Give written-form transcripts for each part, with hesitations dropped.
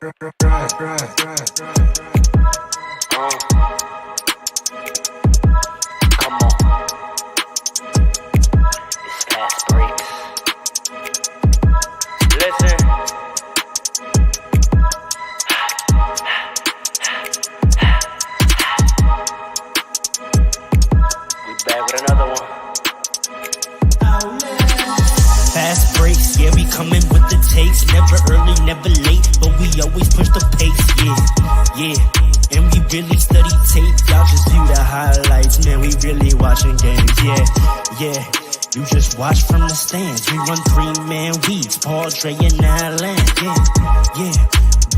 Come on. It's fast breaks. Listen. We back with another one. Fast breaks, yeah, we coming with the takes. Never early, never late, but we always push the pace, yeah. And we really study tape, y'all just view the highlights. Man, we really watching games, yeah. You just watch from the stands. We run 3-man weeks, Paul, Dre, and Alan, yeah.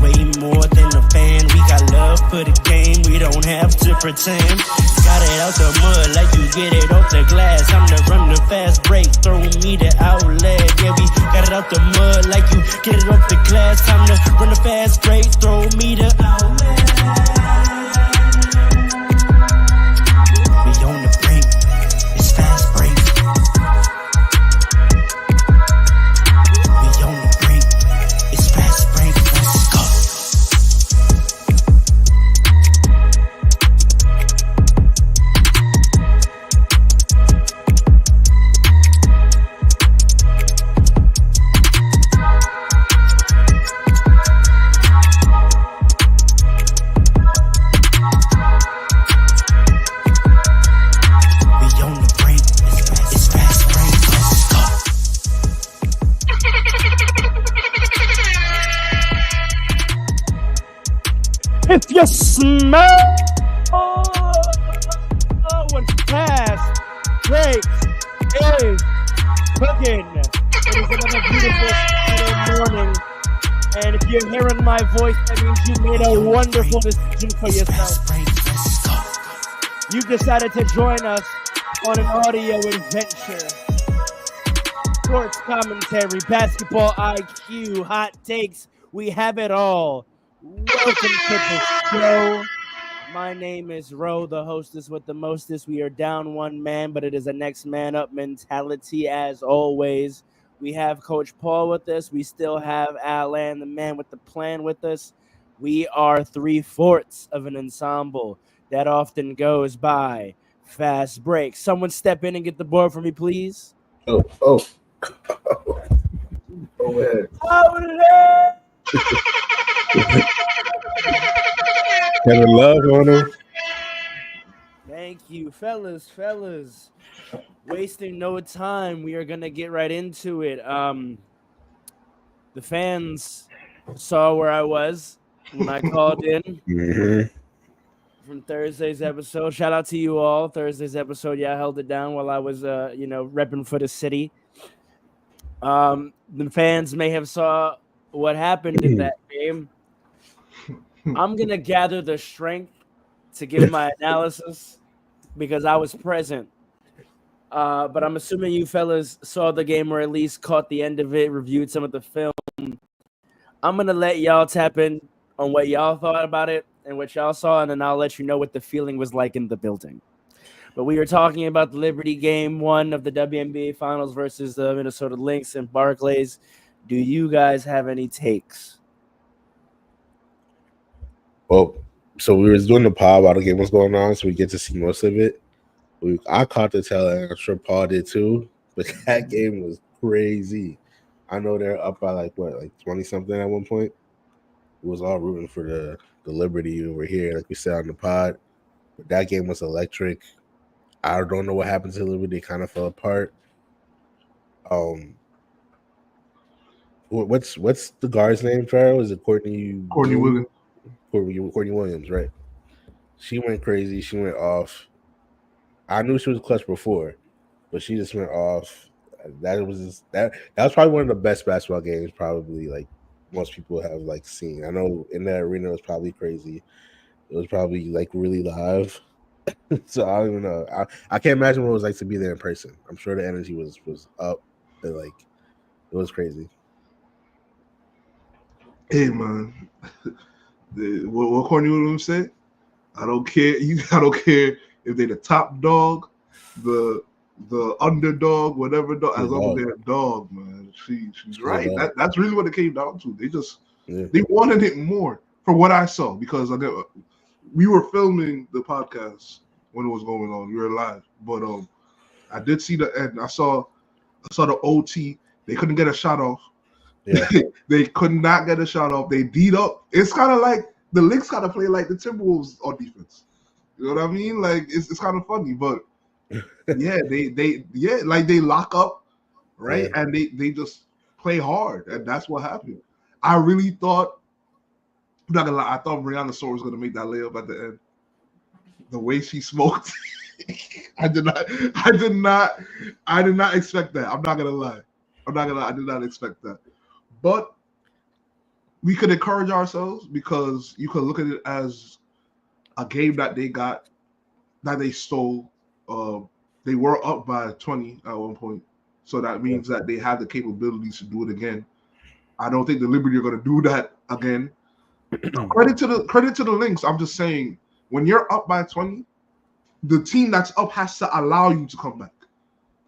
Way more than a fan. We got love for the game, we don't have to pretend. Got it out the mud like you get it off the glass. I'm the run the fast break, throw me the outlet. Yeah, we got it out the mud like you get it off the glass. Time to run the fast break, throw me the outlet. We on the break, it's fast break. We on the break, it's fast break. Let's go. If you smell when fast breaks is cooking, it is another beautiful Saturday morning. And if you're hearing my voice, that means you made a wonderful decision for yourself. You've decided to join us on an audio adventure. Sports commentary, basketball IQ, hot takes, we have it all. Welcome to the show. My name is Ro, the hostess with the mostest. We are down one man, but it is a next man up mentality as always. We have Coach Paul with us. We still have Alan, the man with the plan, with us. We are 3/4 of an ensemble that often goes by fast breaks. Someone step in and get the board for me, please. Oh. Go ahead. Got a love on him. Thank you, fellas. Wasting no time, we are gonna get right into it. The fans saw where I was when I called in from Thursday's episode. Shout out to you all. Thursday's episode, I held it down while I was, repping for the city. The fans may have saw what happened in that game. I'm going to gather the strength to give my analysis because I was present. But I'm assuming you fellas saw the game or at least caught the end of it, reviewed some of the film. I'm going to let y'all tap in on what y'all thought about it and what y'all saw, and then I'll let you know what the feeling was like in the building. But we were talking about the Liberty game 1 of the WNBA Finals versus the Minnesota Lynx and Barclays. Do you guys have any takes? Well, so we was doing the pod while the game was going on, so we get to see most of it. I caught the tail end. I'm sure Paul did too. But that game was crazy. I know they're up by like 20-something at one point. It was all rooting for the Liberty over here, like we said on the pod. But that game was electric. I don't know what happened to Liberty. They kind of fell apart. What's the guard's name, Farrell? Is it Courtney Williams? Courtney Williams, right? She went crazy. She went off. I knew she was clutch before, but she just went off. That was probably one of the best basketball games probably like most people have like seen. I know in that arena it was probably crazy. It was probably like really live. So I don't even know. I can't imagine what it was like to be there in person. I'm sure the energy was up. But like it was crazy. Hey man, what Courtney Williams said? I don't care. I don't care if they're the top dog, the underdog, whatever dog. As long as they're a dog, man. She's right. That's really what it came down to. They just Yeah. They wanted it more for what I saw because we were filming the podcast when it was going on. We were live, but I did see the end. I saw the OT. They couldn't get a shot off. Yeah. They could not get a shot off. They beat up. It's kind of like the Lynx kind of play like the Timberwolves on defense. You know what I mean? Like it's kind of funny, but yeah, they like they lock up, right? Yeah. And they just play hard, and that's what happened. I really thought, I'm not gonna lie, I thought Brianna Sore was gonna make that layup at the end. The way she smoked, I did not expect that. I'm not gonna lie. I did not expect that. But we could encourage ourselves because you could look at it as a game that they stole. They were up by 20 at one point, so that means that they have the capabilities to do it again. I don't think the Liberty are going to do that again. Credit to the Lynx. I'm just saying, when you're up by 20, the team that's up has to allow you to come back.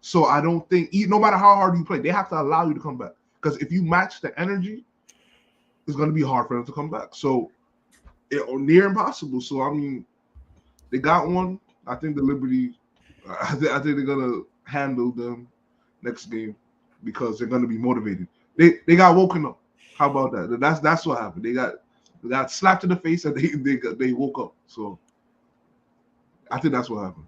So I don't think, no matter how hard you play, they have to allow you to come back. Because if you match the energy, it's going to be hard for them to come back. So near impossible. So I mean, they got one. I think the Liberty. I think they're gonna handle them next game because they're gonna be motivated. They got woken up. How about that? That's what happened. They got slapped in the face and they woke up. So I think that's what happened.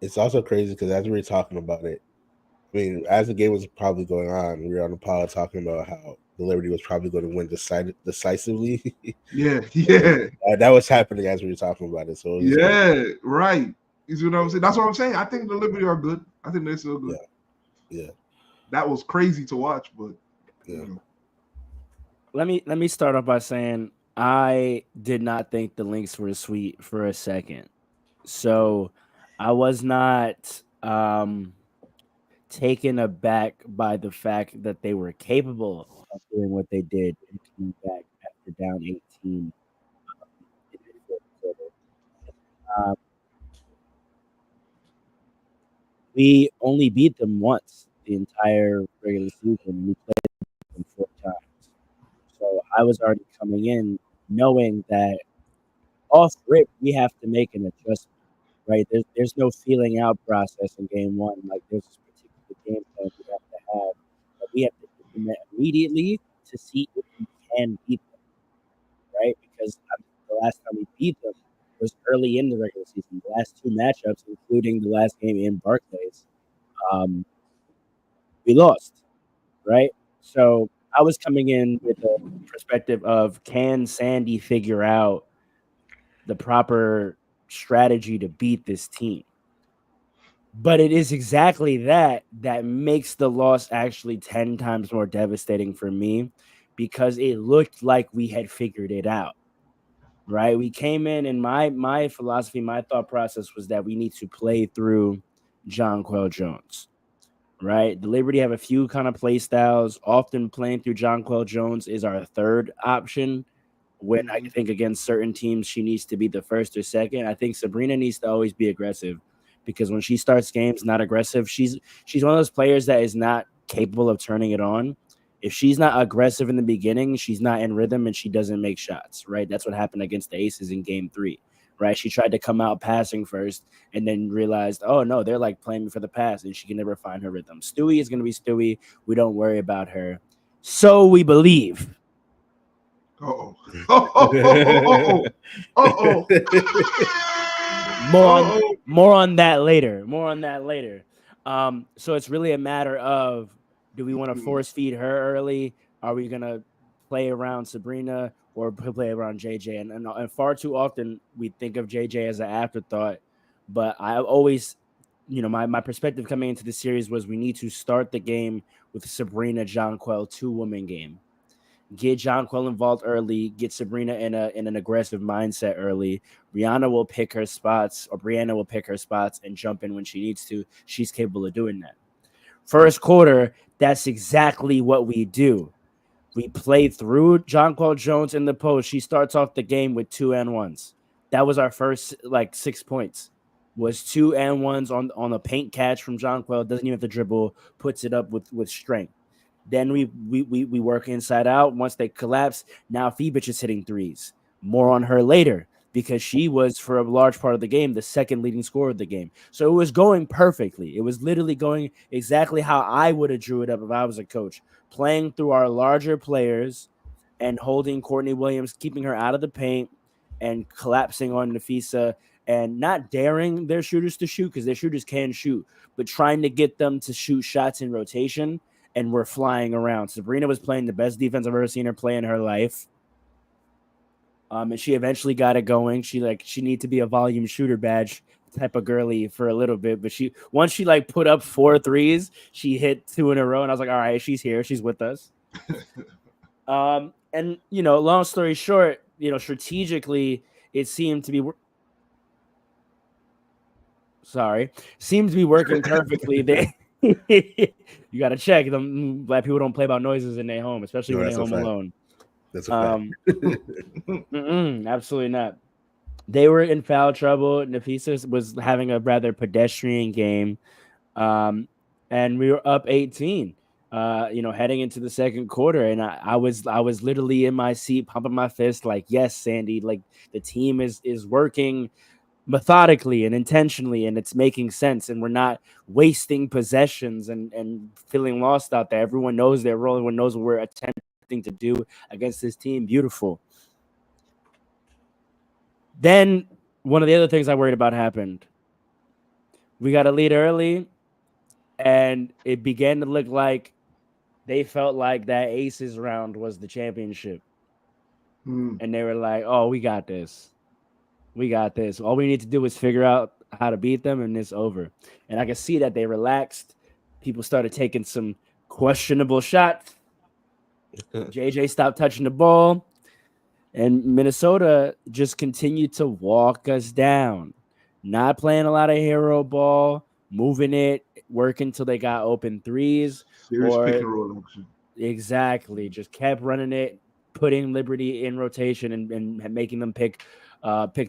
It's also crazy because as we were talking about it, I mean, as the game was probably going on, we were on the pod talking about how the Liberty was probably going to win decisively. Yeah. That was happening as we were talking about it. So it right. You see what I'm saying? That's what I'm saying. I think the Liberty are good. I think they're still good. Yeah. That was crazy to watch, but yeah. Let me start off by saying I did not think the Lynx were sweet for a second. So I was not taken aback by the fact that they were capable of doing what they did and coming back after down 18 in the fourth quarter. We only beat them once the entire regular season. We played them 4 times. So I was already coming in knowing that off rip we have to make an adjustment. Right? There's no feeling out process in game one. Like there's this particular game plan we have to have that we have to implement immediately to see if we can beat them. Right? Because the last time we beat them was early in the regular season. The last 2 matchups, including the last game in Barclays, we lost. Right? So I was coming in with a perspective of can Sandy figure out the proper strategy to beat this team. But it is exactly that makes the loss actually 10 times more devastating for me because it looked like we had figured it out. Right? We came in and my philosophy, my thought process was that we need to play through Jonquel Jones. Right? The Liberty have a few kind of play styles. Often playing through Jonquel Jones is our third option. When I think against certain teams, she needs to be the first or second. I think Sabrina needs to always be aggressive because when she starts games not aggressive, she's one of those players that is not capable of turning it on. If she's not aggressive in the beginning, she's not in rhythm and she doesn't make shots, right? That's what happened against the Aces in game 3, right? She tried to come out passing first and then realized, oh, no, they're like playing me for the pass and she can never find her rhythm. Stewie is going to be Stewie. We don't worry about her. So we believe. Uh-oh. More on that later. So it's really a matter of, do we want to force feed her early? Are we gonna play around Sabrina or play around JJ? And far too often we think of JJ as an afterthought. But I always, my perspective coming into the series was we need to start the game with Sabrina Jonquel 2-woman game. Get Jonquel involved early, get Sabrina in an aggressive mindset early. Brianna will pick her spots and jump in when she needs to. She's capable of doing that. First quarter, that's exactly what we do. We play through Jonquel Jones in the post. She starts off the game with 2 and 1s. That was our first 6 points. Was 2 and 1s on a paint catch from Jonquel. Doesn't even have to dribble, puts it up with strength. Then we work inside out. Once they collapse, now Phoebus is hitting threes. More on her later because she was, for a large part of the game, the second leading scorer of the game. So it was going perfectly. It was literally going exactly how I would have drew it up if I was a coach, playing through our larger players and holding Courtney Williams, keeping her out of the paint and collapsing on Nafisa and not daring their shooters to shoot because their shooters can shoot, but trying to get them to shoot shots in rotation, and we're flying around. Sabrina was playing the best defense I've ever seen her play in her life. And she eventually got it going. She needed to be a volume shooter badge type of girly for a little bit, but once she put up 4 threes, she hit 2 in a row, and I was like, all right, she's here, she's with us. And long story short, strategically, it seemed to be working perfectly. You got to check them. Black people don't play about noises in their home, especially when they're home alone. That's a fact. Absolutely not. They were in foul trouble. Nafisa was having a rather pedestrian game, and we were up 18. Heading into the second quarter, and I was literally in my seat, pumping my fist, like, yes, Sandy, like the team is working methodically and intentionally, and it's making sense, and we're not wasting possessions and feeling lost out there. Everyone knows their role. Everyone knows what we're attempting to do against this team. Beautiful. Then one of the other things I worried about happened. We got a lead early, and it began to look like they felt like that Aces round was the championship. And they were like, oh, we got this. We got this. All we need to do is figure out how to beat them, and it's over. And I could see that they relaxed. People started taking some questionable shots. JJ stopped touching the ball. And Minnesota just continued to walk us down. Not playing a lot of hero ball, moving it, working until they got open threes. Serious pick and roll action. Exactly. Just kept running it, putting Liberty in rotation and making them pick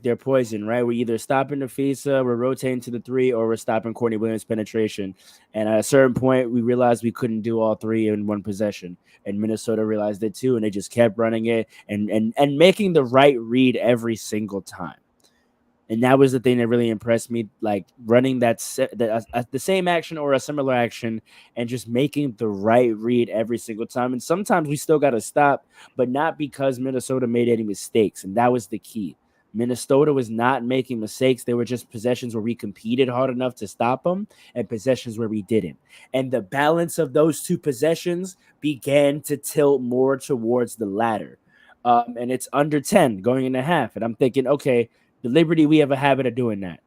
their poison, right? We're either stopping Nafisa, we're rotating to the 3, or we're stopping Courtney Williams' penetration. And at a certain point, we realized we couldn't do all 3 in one possession. And Minnesota realized it too, and they just kept running it and making the right read every single time. And that was the thing that really impressed me, like running the same action or a similar action and just making the right read every single time. And sometimes we still got to stop, but not because Minnesota made any mistakes. And that was the key. Minnesota was not making mistakes. They were just possessions where we competed hard enough to stop them and possessions where we didn't. And the balance of those 2 possessions began to tilt more towards the latter. And it's under 10 going into half. And I'm thinking, okay, the Liberty, we have a habit of doing that,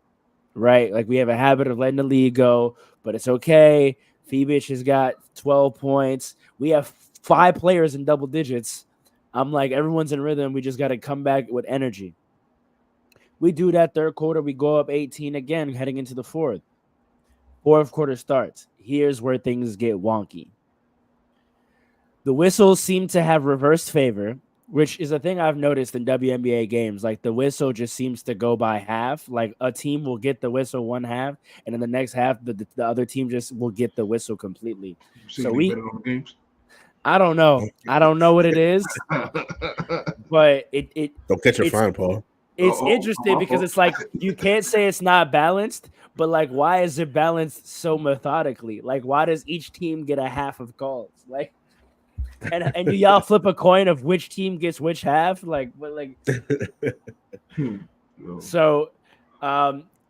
right? Like we have a habit of letting the lead go, but it's okay. Phoebus has got 12 points. We have 5 players in double digits. I'm like, everyone's in rhythm. We just got to come back with energy. We do that third quarter. We go up 18 again, heading into the fourth. Fourth quarter starts. Here's where things get wonky. The whistles seem to have reversed favor, which is a thing I've noticed in WNBA games. Like the whistle just seems to go by half. Like a team will get the whistle one half, and in the next half, the other team just will get the whistle completely. So games? I don't know. I don't know what it is, but it don't catch your fine, Paul. It's interesting because it's like you can't say it's not balanced, but like why is it balanced so methodically? Like why does each team get a half of calls? Like and do y'all flip a coin of which team gets which half? Like what So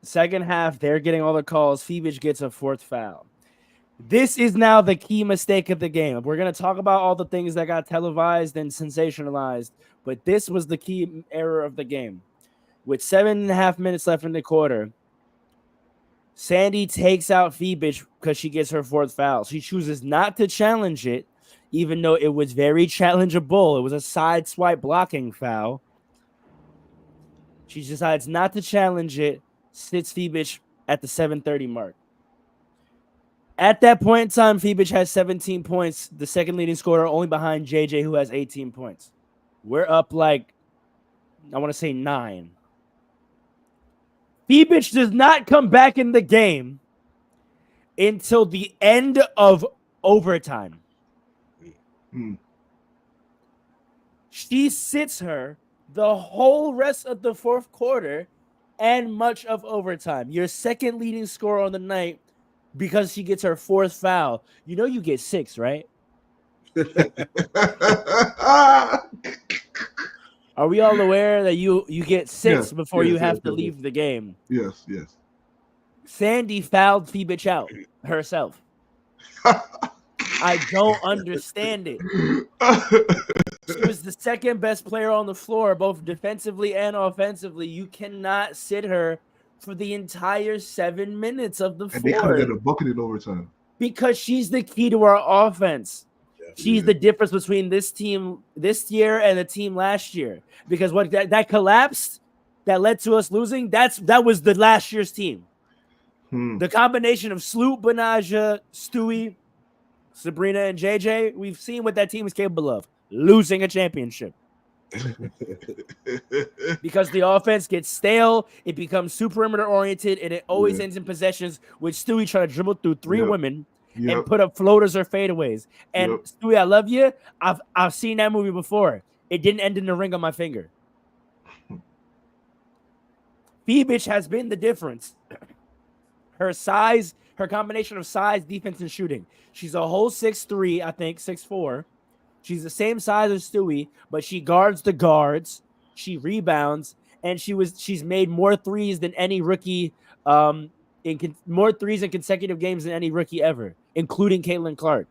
second half they're getting all the calls. Phoebus gets a 4th foul. This is now the key mistake of the game. We're going to talk about all the things that got televised and sensationalized, but this was the key error of the game. With 7.5 minutes left in the quarter, Sandy takes out Phoebus because she gets her 4th foul. She chooses not to challenge it, even though it was very challengeable. It was a side swipe blocking foul. She decides not to challenge it, sits Phoebus at the 7:30 mark. At that point in time, Phoebus has 17 points, the second leading scorer, only behind JJ, who has 18 points. We're up like, I want to say 9. Phoebus does not come back in the game until the end of overtime. Hmm. She sits her the whole rest of the fourth quarter and much of overtime. Your second leading scorer on the night because she gets her fourth foul. You know you get 6, right? Are we all aware that you get 6 Yes, before yes, you have yes, to yes, leave the game? yes, yes. Sandy fouled Phoebe out herself. I don't understand it. She was the second best player on the floor, both defensively and offensively. You cannot sit her for the entire 7 minutes of the And they could have floor got a bucket in overtime. because she's the key to our offense. She's Yeah. the difference between this team this year and the team last year. Because what that collapsed that led to us losing, that was the last year's team. Hmm. The combination of Sloop, Benaja, Stewie, Sabrina, and JJ, we've seen what that team is capable of. Losing a championship. Because the offense gets stale, it becomes super perimeter oriented, and it always ends in possessions with Stewie trying to dribble through 3 women and put up floaters or fadeaways. And Stewie, I love you. I've seen that movie before. It didn't end in the ring on my finger. B-Bitch has been the difference. Her size, her combination of size, defense, and shooting. She's a whole 6'3", I think, 6'4". She's the same size as Stewie, but she guards the guards. She rebounds, and she's made more threes than any rookie. More threes in consecutive games than any rookie ever, including Caitlin Clark.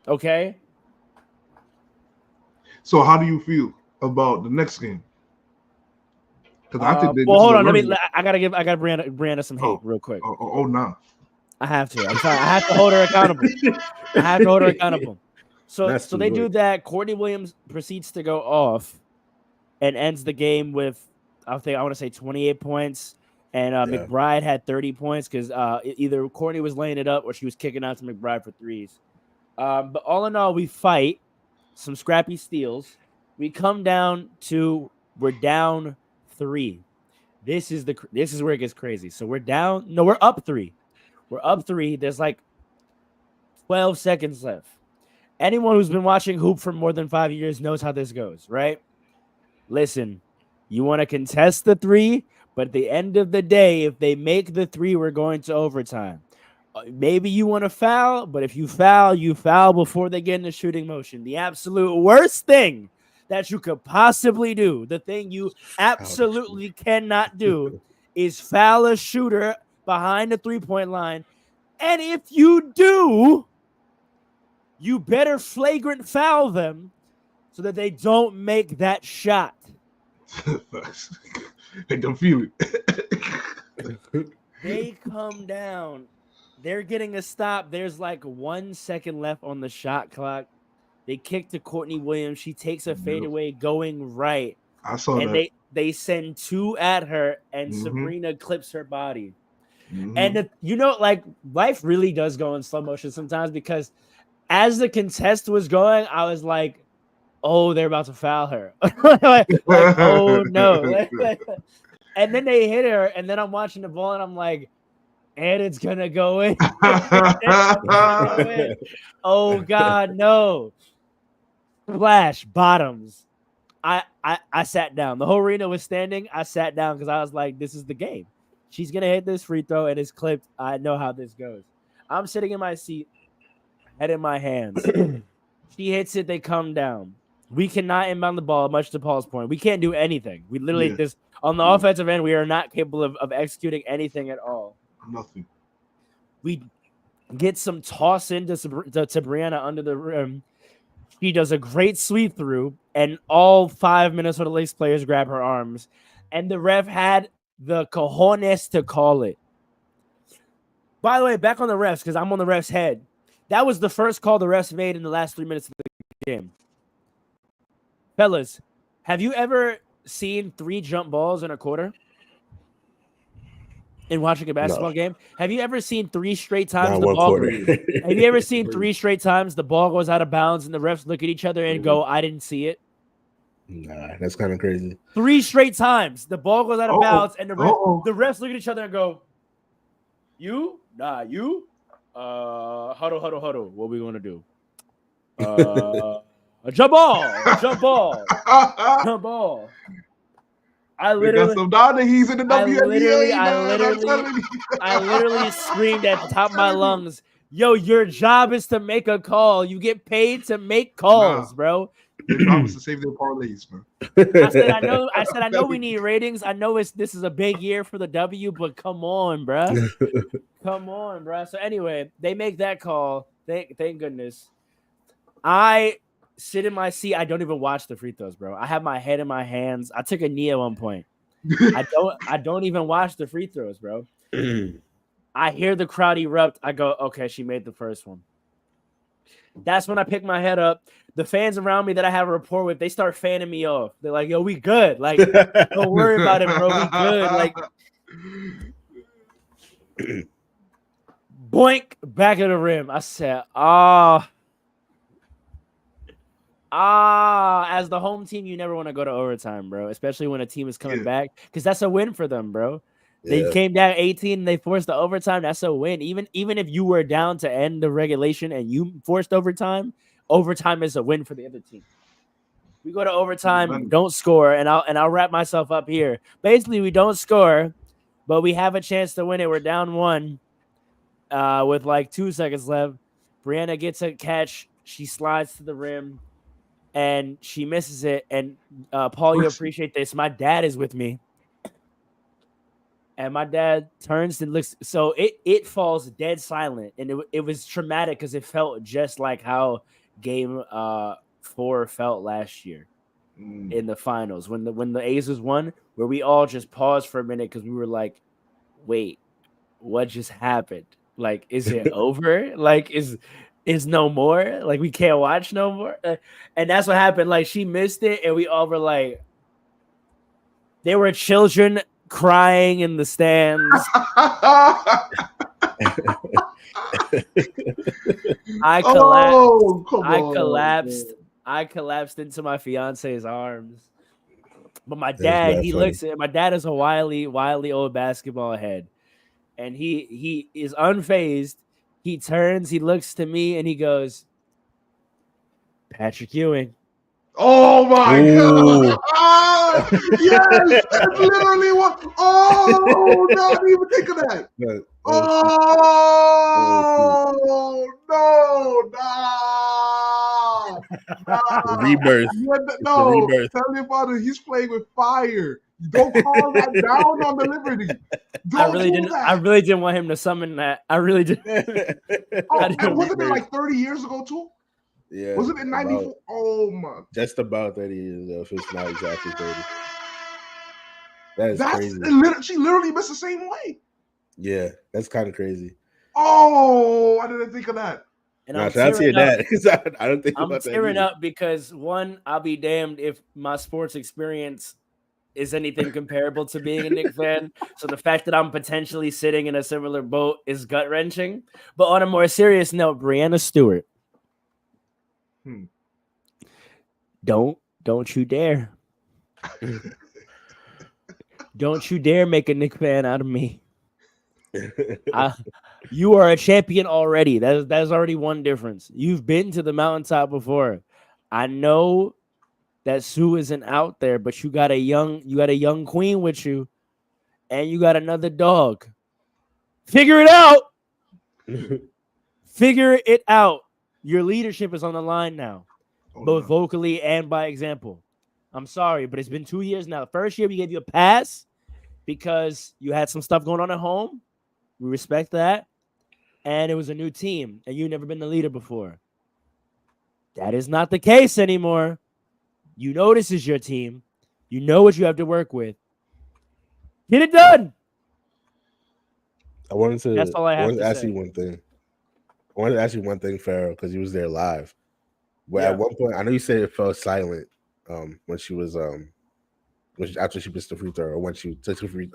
Okay. So how do you feel about the next game? Because I think well, hold on. I gotta give Brianna some hate real quick. Oh, no. I have to. I'm sorry. I have to hold her accountable. So they do that. Courtney Williams proceeds to go off and ends the game with, I want to say 28 points. And McBride had 30 points because either Courtney was laying it up or she was kicking out to McBride for threes. But all in all, we fight some scrappy steals. We come down to, we're down 3. This is where it gets crazy. So we're up 3. We're up 3. There's like 12 seconds left. Anyone who's been watching hoop for more than 5 years knows how this goes, right? Listen, you want to contest the 3, but at the end of the day, if they make the 3, we're going to overtime. Maybe you want to foul, but if you foul before they get in the shooting motion. The absolute worst thing that you could possibly do, the thing you absolutely cannot do, is foul a shooter behind the 3-point line. And if you do, you better flagrant foul them so that they don't make that shot. I don't feel it. They come down. They're getting a stop. There's like 1 second left on the shot clock. They kick to Courtney Williams. She takes a fadeaway going right. I saw and that. They send 2 at her, and Sabrina clips her body. And like life really does go in slow motion sometimes, because as the contest was going, I was like, oh, they're about to foul her. like, oh no. And then they hit her, and then I'm watching the ball and I'm like, and it's gonna go in. Oh God, no. Splash, bottoms. I sat down. The whole arena was standing. I sat down because I was like, this is the game. She's gonna hit this free throw and it's clipped. I know how this goes. I'm sitting in my seat, head in my hands. She hits it, they come down. We cannot inbound the ball, much to Paul's point. We can't do anything. We literally just on the offensive end, we are not capable of executing anything at all. Nothing. We get some toss into to Brianna under the rim. She does a great sweep through, and all 5 Minnesota Lynx players grab her arms. And the ref had the cojones to call it. By the way, back on the refs, because I'm on the ref's head. That was the first call the refs made in the last 3 minutes of the game. Fellas, have you ever seen 3 jump balls in a quarter? In watching a basketball game? Have you ever seen 3 straight times the ball Have you ever seen 3 straight times the ball goes out of bounds and the refs look at each other and go, I didn't see it? Nah, that's kind of crazy. 3 straight times the ball goes out of bounds and the refs look at each other and go, you? Nah, you? Huddle. What we gonna do? Jump ball. I We got literally, some Donaghy's in the I WNBA, man. I'm telling you. literally screamed at the top of my lungs, "Yo, your job is to make a call. You get paid to make calls, Nah. bro." Your job is to save their parlays, man. I said, I know we need ratings. I know this is a big year for the W, but come on, bruh. So anyway, they make that call. Thank goodness. I sit in my seat. I don't even watch the free throws, bro. I have my head in my hands. I took a knee at one point. I don't even watch the free throws, bro. I hear the crowd erupt. I go, okay, she made the first one. That's when I pick my head up. The fans around me that I have a rapport with, they start fanning me off. They're like, yo, we good. Like, don't worry about it, bro. We good. Like, boink, back of the rim. I said, as the home team, you never want to go to overtime, bro, especially when a team is coming back, because that's a win for them, bro. They came down 18 and they forced the overtime. That's a win. Even if you were down to end the regulation and you forced overtime is a win for the other team. We go to overtime, don't score, and I'll wrap myself up here. Basically, we don't score, but we have a chance to win it. We're down 1 with like 2 seconds left. Brianna gets a catch. She slides to the rim, and she misses it. And Paul, you appreciate this. My dad is with me. And my dad turns and looks. So it falls dead silent. And it was traumatic because it felt just like how game 4 felt last year in the finals. When the Aces won, where we all just paused for a minute because we were like, wait, what just happened? Like, is it over? Like, is no more? Like, we can't watch no more? And that's what happened. Like, she missed it, and we all were like, there were children crying in the stands. I collapsed into my fiance's arms. But my dad, my dad is a wily old basketball head. And he is unfazed. He turns, he looks to me, and he goes, Patrick Ewing. Oh my God! Yes, that's literally what. Oh, no, I didn't even think of that. No. Rebirth. No, tell me about it. He's playing with fire. Don't call that down on the Liberty. I really didn't want him to summon that. I really did. Wasn't it like 30 years ago too? Yeah. Was it in 94? Oh my! Just about 30 years ago. If it's not exactly 30. That's crazy. She literally missed the same way. Yeah, that's kind of crazy. Oh, I didn't think of that. And I see that because I don't think about that. I'm tearing up because one, I'll be damned if my sports experience is anything comparable to being a Knicks fan. So the fact that I'm potentially sitting in a similar boat is gut wrenching. But on a more serious note, Brianna Stewart. Don't you dare. Don't you dare make a Knicks fan out of me. You are a champion already. That's already one difference. You've been to the mountaintop before. I know that Sue isn't out there, but you got a young queen with you, and you got another dog. Figure it out. Figure it out. Your leadership is on the line now, both vocally and by example. I'm sorry, but it's been 2 years now. First year, we gave you a pass because you had some stuff going on at home. We respect that. And it was a new team, and you've never been the leader before. That is not the case anymore. You know this is your team. You know what you have to work with. Get it done. That's all I have to ask you one thing. I wanted to ask you one thing, Pharaoh, because he was there live. Where at one point, I know you said it fell silent when she was after she missed the free throw or when she took the free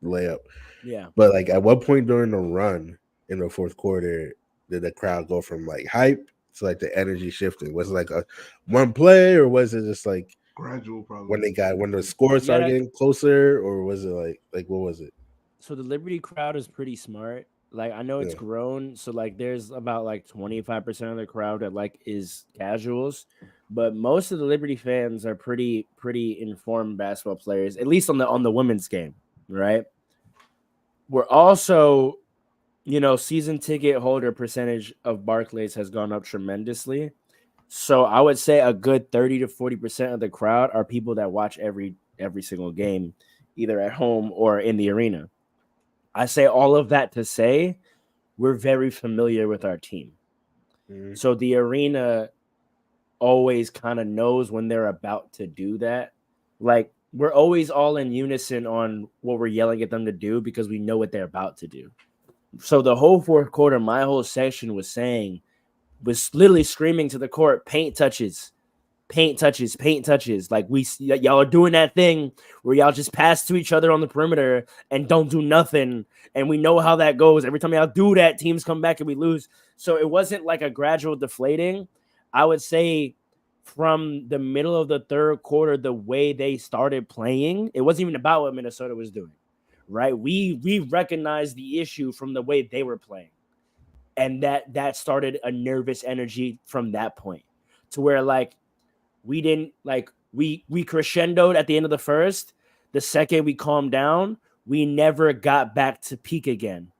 layup. Yeah. But like at what point during the run in the fourth quarter did the crowd go from like hype to like the energy shifting? Was it like a one play or was it just like gradual? Probably when the scores started getting closer, or was it like what was it? So the Liberty crowd is pretty smart. Like I know it's Yeah. grown, so like there's about like 25% of the crowd that like is casuals, but most of the Liberty fans are pretty informed basketball players, at least on the women's game, right? We're also, season ticket holder percentage of Barclays has gone up tremendously. So I would say a good 30 to 40% of the crowd are people that watch every single game, either at home or in the arena. I say all of that to say we're very familiar with our team. Mhm. So the arena always kind of knows when they're about to do that. Like we're always all in unison on what we're yelling at them to do because we know what they're about to do. So the whole fourth quarter, my whole section was literally screaming to the court, paint touches, paint touches, paint touches. Like y'all are doing that thing where y'all just pass to each other on the perimeter and don't do nothing. And we know how that goes. Every time y'all do that, teams come back and we lose. So it wasn't like a gradual deflating. I would say from the middle of the third quarter, the way they started playing, it wasn't even about what Minnesota was doing, right? We recognized the issue from the way they were playing. And that started a nervous energy from that point to where like we didn't like we crescendoed at the end of the first. The second we calmed down, we never got back to peak again,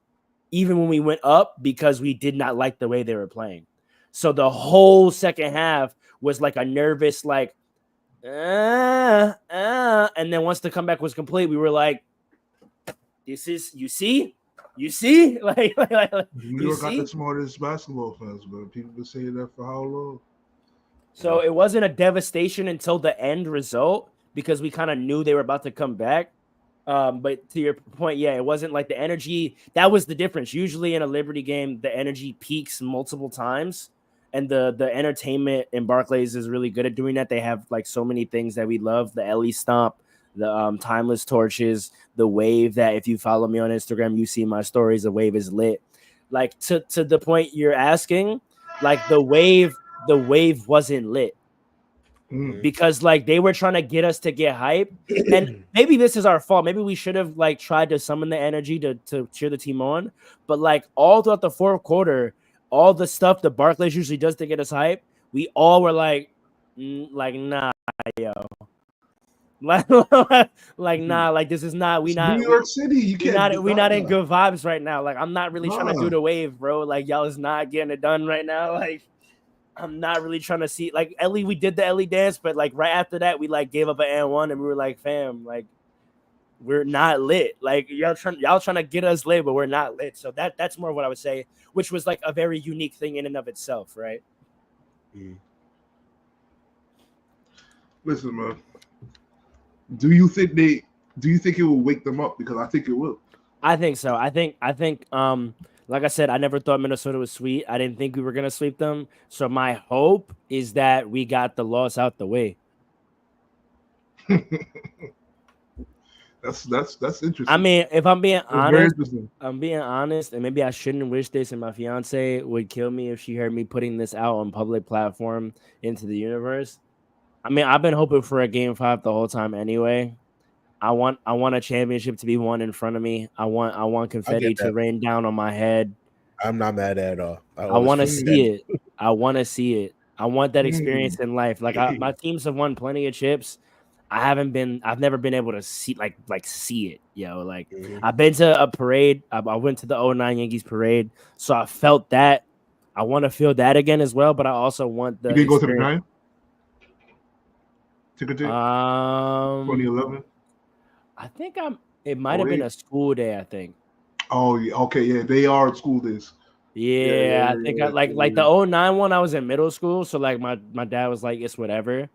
even when we went up because we did not like the way they were playing. So the whole second half was like a nervous like and then once the comeback was complete, we were like, this is you see like New you York got see. the smartest basketball fans, but people been saying that for how long? So it wasn't a devastation until the end result because we kind of knew they were about to come back. But to your point, yeah, it wasn't like the energy. That was the difference. Usually in a Liberty game, the energy peaks multiple times, and the entertainment in Barclays is really good at doing that. They have like so many things that we love: the Ellie Stomp, the timeless torches, the wave. That if you follow me on Instagram, you see my stories. The wave is lit. Like to the point you're asking, like the wave wasn't lit Mm. because like they were trying to get us to get hype. And maybe this is our fault. Maybe we should have like tried to summon the energy to cheer the team on. But like all throughout the fourth quarter, all the stuff that Barclays usually does to get us hype, we all were like nah, yo. Like, like nah, like this is not It's New York City. You can't do we not in that. good vibes right now. Like I'm not really trying to Nah. do the wave, bro. Like y'all is not getting it done right now. Like I'm not really trying to see like Ellie. We did the Ellie dance, but like right after that, we like gave up an N1 and we were like, fam, like we're not lit. Like y'all trying to get us lit, but we're not lit. So that's more of what I would say, which was like a very unique thing in and of itself, right? Listen, man. Do you think it will wake them up? Because I think it will. I think so. I think like I said, I never thought Minnesota was sweet. I didn't think we were gonna sweep them. So my hope is that we got the loss out the way. That's interesting. I mean, if I'm being That's very honest, interesting. and maybe I shouldn't wish this, and my fiance would kill me if she heard me putting this out on public platform into the universe. I mean, I've been hoping for a game 5 the whole time anyway. I want a championship to be won in front of me. I want confetti to rain down on my head. I'm not mad at all. I want to see it. I want to see it. I want that experience in life. Like my teams have won plenty of chips. I've never been able to see see it, yo. Like I've been to a parade. I went to the 09 Yankees parade, so I felt that. I want to feel that again as well, but I also want the. You didn't go to the Giant? 2011. I think it might have been a school day, I think. Oh, yeah. Okay, yeah, they are school days. Yeah, I think I like the 09 one, I was in middle school, so like my dad was like, it's whatever.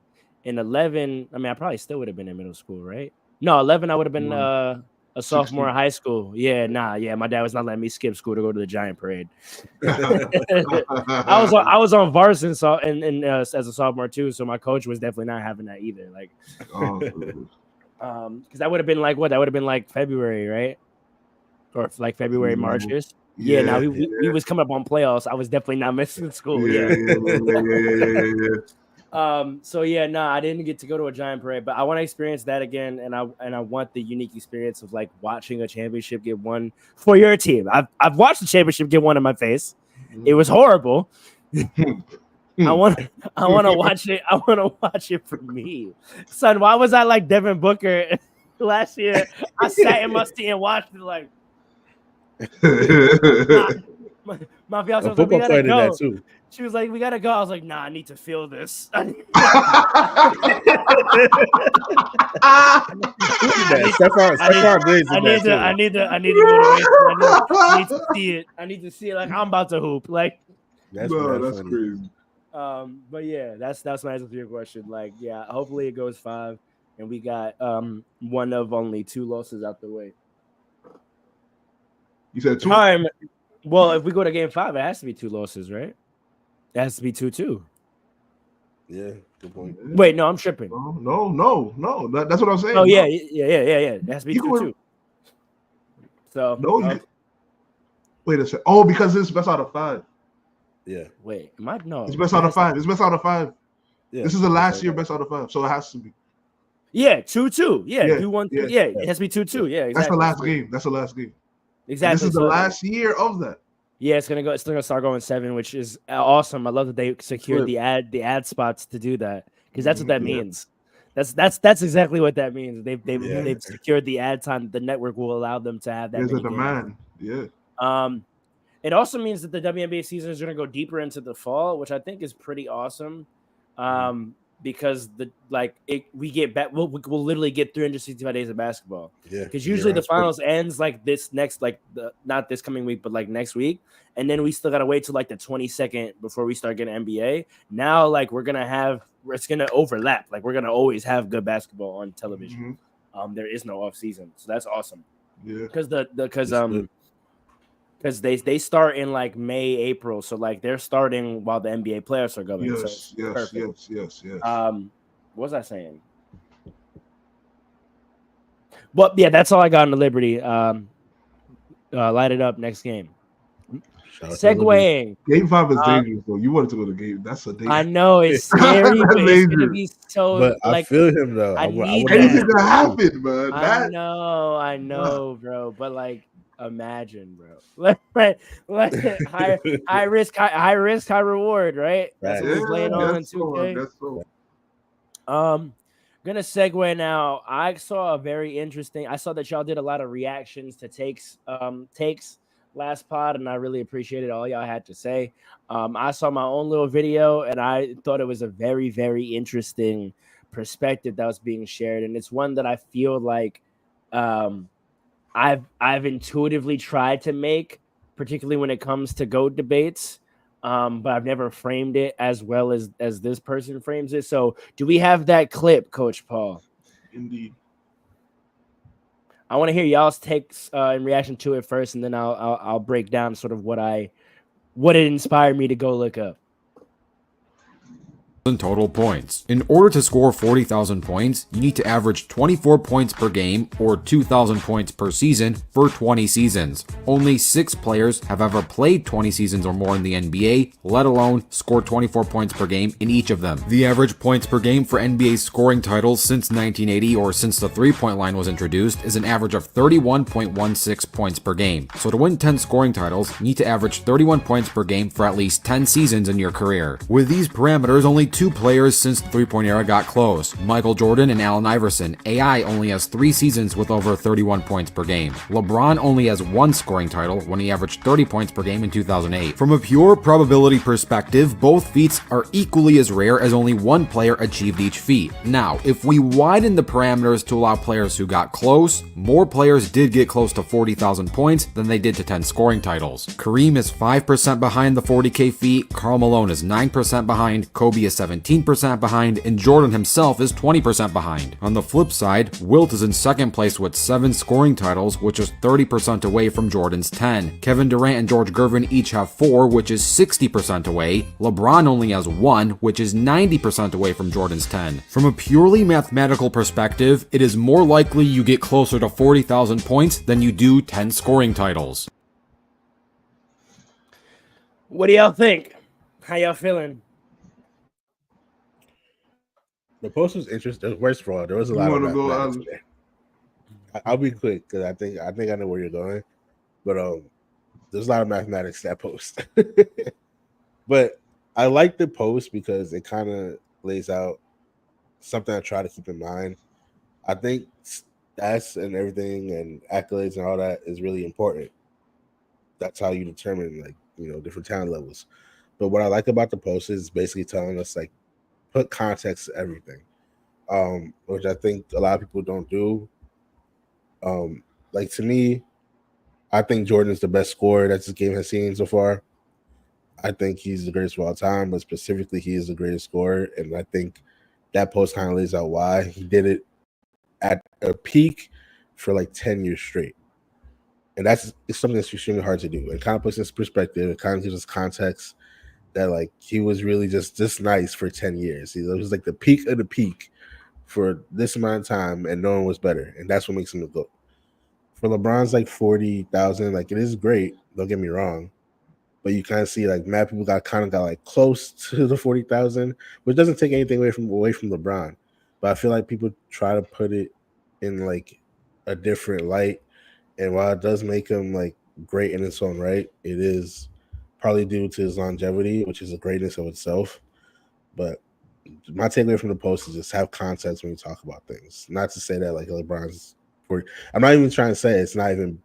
In 11, I mean, I probably still would have been in middle school, right? No, 11, I would have been a sophomore in high school. Yeah, my dad was not letting me skip school to go to the Giant parade. I was on varsity and as a sophomore too, so my coach was definitely not having that either. Like, because that would have been like what? That would have been like February, right? Or like February, March-ish. Yeah, now we was coming up on playoffs. I was definitely not missing school. Yeah. So yeah, no, I didn't get to go to a Giant parade, but I want to experience that again, and I want the unique experience of like watching a championship get won for your team. I've watched the championship get won in my face. It was horrible. I want to watch it. I want to watch it for me, son. Why was I like Devin Booker last year? I sat in my seat and watched it. Like, my fiance was like, "We gotta go." That too. She was like, "We gotta go." I was like, "Nah, I need to feel this." Stephon Diggs. I need the motivation. I need to see it. I need to see it. Like I'm about to hoop. Like that's crazy. But yeah, that's my answer to your question. Like, yeah, hopefully it goes 5, and we got one of only 2 losses out the way. You said 2? Well, if we go to game 5, it has to be 2 losses, right? It has to be 2-2. Yeah, good point. Wait, no, I'm tripping. No. That's what I'm saying. Oh, yeah. It has to be 2-2. So no, wait a second. Oh, because it's best out of 5. Yeah. Wait, am I? No. It's best out of 5. It's best out of 5. Yeah. This is the last year best out of 5, so it has to be. Yeah, 2-2. Yeah, Yeah, 2-1. yeah. Yeah, it has to be 2-2. Yeah, exactly. That's the last game. Exactly. And this is the last year of that. Yeah, it's gonna start going 7, which is awesome. I love that they secured the ad spots to do that, because that's what that means. That's exactly what that means. They've secured the ad time. The network will allow them to have that. There's a demand. Games. Yeah. It also means that the WNBA season is going to go deeper into the fall, which I think is pretty awesome. Because we get back, we'll literally get 365 days of basketball. Yeah. Because usually the finals ends like this next, not this coming week, but like next week, and then we still gotta wait till like the 22nd before we start getting NBA. Now, like it's gonna overlap. Like we're gonna always have good basketball on television. Mm-hmm. There is no off season, so that's awesome. Yeah. Because they start in like May, April, so like they're starting while the NBA playoffs are going. Yes. What was I saying? Well, yeah, that's all I got on the Liberty. Light it up next game. Segueing. Game 5 is dangerous, though. You wanted to go to game. That's a dangerous. I know it's scary, but it's gonna be so. But I feel him though. Anything's gonna happen, man. I know, bro. But like, imagine, bro. Like high risk, high reward, right? That's what we're playing on 2K. Gonna segue now. I saw that y'all did a lot of reactions to takes last pod, and I really appreciated all y'all had to say. I saw my own little video, and I thought it was a very, very interesting perspective that was being shared, and it's one that I feel like I've intuitively tried to make, particularly when it comes to GOAT debates, but I've never framed it as well as this person frames it. So do we have that clip, Coach Paul? Indeed. I want to hear y'all's takes in reaction to it first, and then I'll break down sort of what it inspired me to go look up. Total points. In order to score 40,000 points, you need to average 24 points per game or 2,000 points per season for 20 seasons. Only 6 players have ever played 20 seasons or more in the NBA, let alone score 24 points per game in each of them. The average points per game for NBA scoring titles since 1980, or since the three-point line was introduced, is an average of 31.16 points per game. So to win 10 scoring titles, you need to average 31 points per game for at least 10 seasons in your career. With these parameters, only 2 players since the three-point era got close: Michael Jordan and Allen Iverson. AI only has 3 seasons with over 31 points per game. LeBron only has 1 scoring title when he averaged 30 points per game in 2008. From a pure probability perspective, both feats are equally as rare, as only 1 player achieved each feat. Now, if we widen the parameters to allow players who got close, more players did get close to 40,000 points than they did to 10 scoring titles. Kareem is 5% behind the 40K feat, Karl Malone is 9% behind, Kobe is 17% behind, and Jordan himself is 20% behind. On the flip side, Wilt is in second place with 7 scoring titles, which is 30% away from Jordan's 10. Kevin Durant and George Gervin each have 4, which is 60% away. LeBron only has 1, which is 90% away from Jordan's 10. From a purely mathematical perspective, it is more likely you get closer to 40,000 points than you do 10 scoring titles. What do y'all think? How y'all feeling? The post was interesting. First of all, there was a You lot of want to go? mathematics in there. I'll be quick because I think I know where you're going, but there's a lot of mathematics to that post. But I like the post because it kind of lays out something I try to keep in mind. I think stats and everything and accolades and all that is really important. That's how you determine different talent levels. But what I like about the post is basically telling us like put context to everything, which I think a lot of people don't do. Like to me, I think Jordan is the best scorer that this game has seen so far. I think he's the greatest of all time, but specifically, he is the greatest scorer. And I think that post kind of lays out why he did it at a peak for like 10 years straight. And it's something that's extremely hard to do. It kind of puts this perspective. It kind of gives us context that like he was really just this nice for 10 years. It was like the peak of the peak for this amount of time, and no one was better. And that's what makes him the GOAT. For LeBron's like 40,000, like it is great. Don't get me wrong. But you kind of see like mad people got like close to the 40,000, which doesn't take anything away from LeBron. But I feel like people try to put it in like a different light. And while it does make him like great in its own right, it is probably due to his longevity, which is a greatness of itself. But my takeaway from the post is just have context when you talk about things. Not to say that like LeBron's 40. I'm not even trying to say it's not even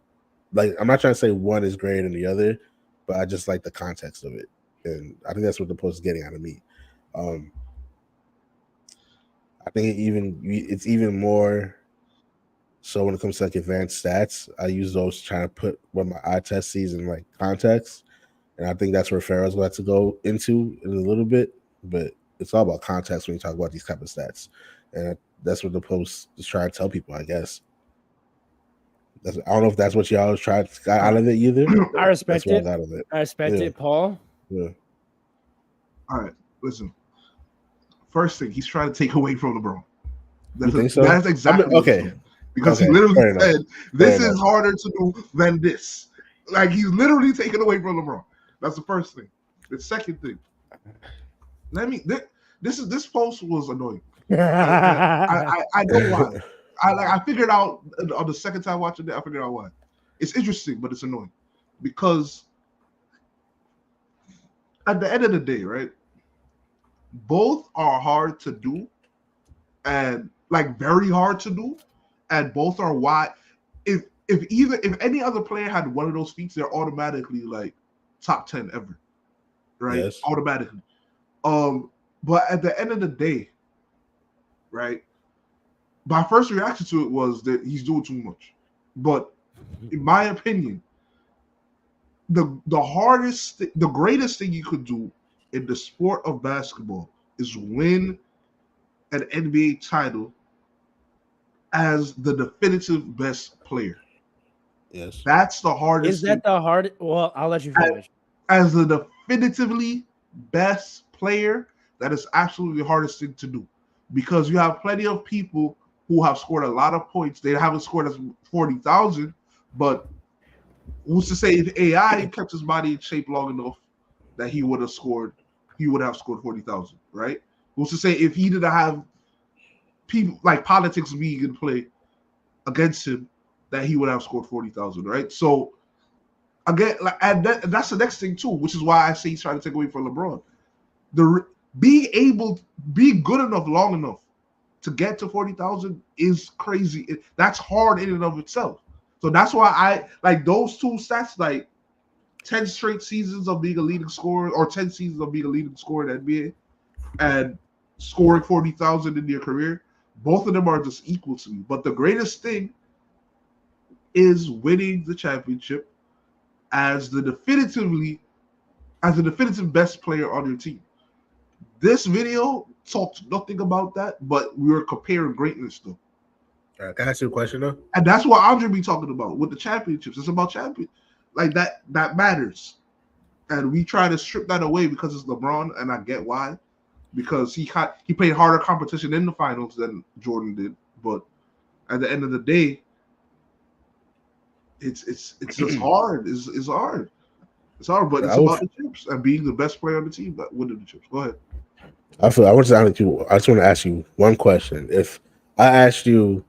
like I'm not trying to say one is greater than the other, but I just like the context of it. And I think that's what the post is getting out of me. I think it's even more so when it comes to like advanced stats. I use those trying to put what my eye test sees in like context. And I think that's where Farrell's about to go into in a little bit. But it's all about context when you talk about these type of stats. And that's what the post is trying to tell people, I guess. I don't know if that's what y'all tried got out of it either. I respect it. I respect it, Paul. Yeah. All right, listen. First thing, he's trying to take away from LeBron. That's exactly okay. Because he literally said, "This is harder to do than this." Like he's literally taking away from LeBron. That's the first thing. The second thing, this post was annoying. I know why. I figured out on the second time watching it. I figured out why. It's interesting, but it's annoying because at the end of the day, right? Both are hard to do, and like very hard to do, and both are why. If any other player had one of those feats, they're automatically like top 10 ever, right? Yes. Automatically. But at the end of the day, right? My first reaction to it was that he's doing too much. But in my opinion, the greatest thing you could do in the sport of basketball is win an NBA title as the definitive best player. Yes. That's the hardest. Is that the hard? Well, I'll let you finish. As the definitively best player, that is absolutely the hardest thing to do because you have plenty of people who have scored a lot of points. They haven't scored as 40,000, but who's to say if AI kept his body in shape long enough that he would have scored 40,000, right? Who's to say if he didn't have people like politics being in play against him that he would have scored 40,000, right? So again, and that's the next thing too, which is why I say he's trying to take away from LeBron. Being good enough long enough to get to 40,000 is crazy. That's hard in and of itself. So that's why I like those two stats, like 10 straight seasons of being a leading scorer or 10 seasons of being a leading scorer in the NBA and scoring 40,000 in your career. Both of them are just equal to me. But the greatest thing is winning the championship as the definitive best player on your team. This video talked nothing about that, but we were comparing greatness though. Can I ask you a question though? And that's what Andre be talking about with the championships. It's about champion, like that matters. And we try to strip that away because it's LeBron, and I get why. Because he played harder competition in the finals than Jordan did, but at the end of the day, it's just hard. It's hard. It's hard, but it's about the chips and being the best player on the team that winning the chips. Go ahead. I feel I want to ask you. I just want to ask you one question. If I asked you,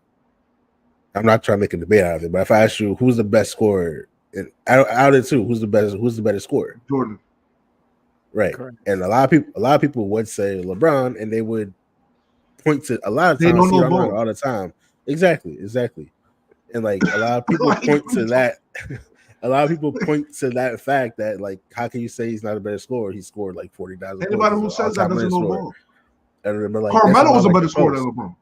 I'm not trying to make a debate out of it, but if I asked you who's the best scorer, and out of the two, who's the better scorer? Jordan. Right. Correct. And a lot of people would say LeBron, and they would point to a lot of They times, don't see it know online both. all the time. Exactly. And like a lot of people Like, point what are to you that. A lot of people point to that fact that like, how can you say he's not a better scorer? He scored like 40,000 points. Anybody He's who an says that all-time doesn't winning know scorer. ball. And remember, like that's Carmelo why I was a like better the scorer post. than LeBron.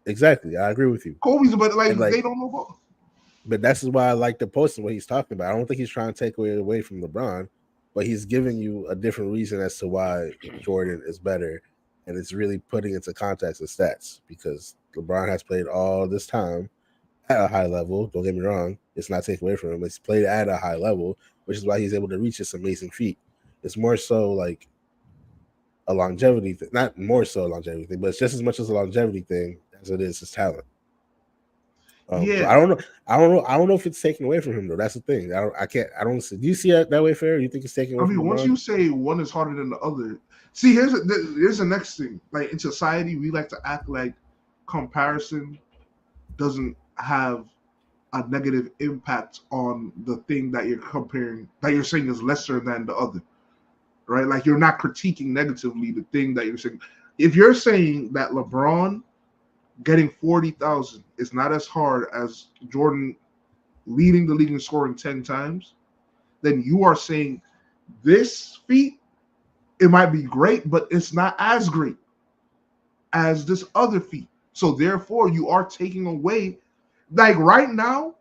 Exactly, I agree with you. Kobe's a better, like, And like, they don't know ball. but that's why I like the post and what he's talking about. I don't think he's trying to take away from LeBron, but he's giving you a different reason as to why Jordan is better, and it's really putting into context the stats because LeBron has played all this time at a high level. Don't get me wrong; it's not taken away from him. He's played at a high level, which is why he's able to reach this amazing feat. It's more so like a longevity thing, not more so a longevity thing, but it's just as much as a longevity thing as it is his talent. So Yeah. I don't know. I don't know if it's taken away from him though. That's the thing. I can't. I don't see. Do you see it that way, Fair? You think it's taken away I from mean, once LeBron? you say one is harder than the other, see, here's the next thing. Like, in society, we like to act like comparison doesn't have a negative impact on the thing that you're comparing, that you're saying is lesser than the other, right? Like, you're not critiquing negatively the thing that you're saying. If you're saying that LeBron getting 40,000 is not as hard as Jordan leading the league in scoring 10 times, then you are saying this feat, it might be great, but it's not as great as this other feat. So therefore, you are taking away, like right now,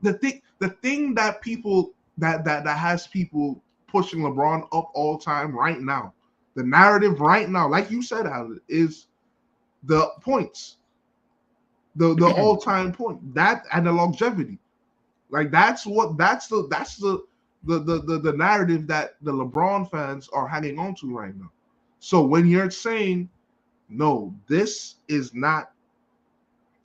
the thing that people that has people pushing LeBron up all time right now, the narrative right now, like you said, Alan, is the points, the all-time point, that and the longevity. Like that's the narrative that the LeBron fans are hanging on to right now. So when you're saying no, this is not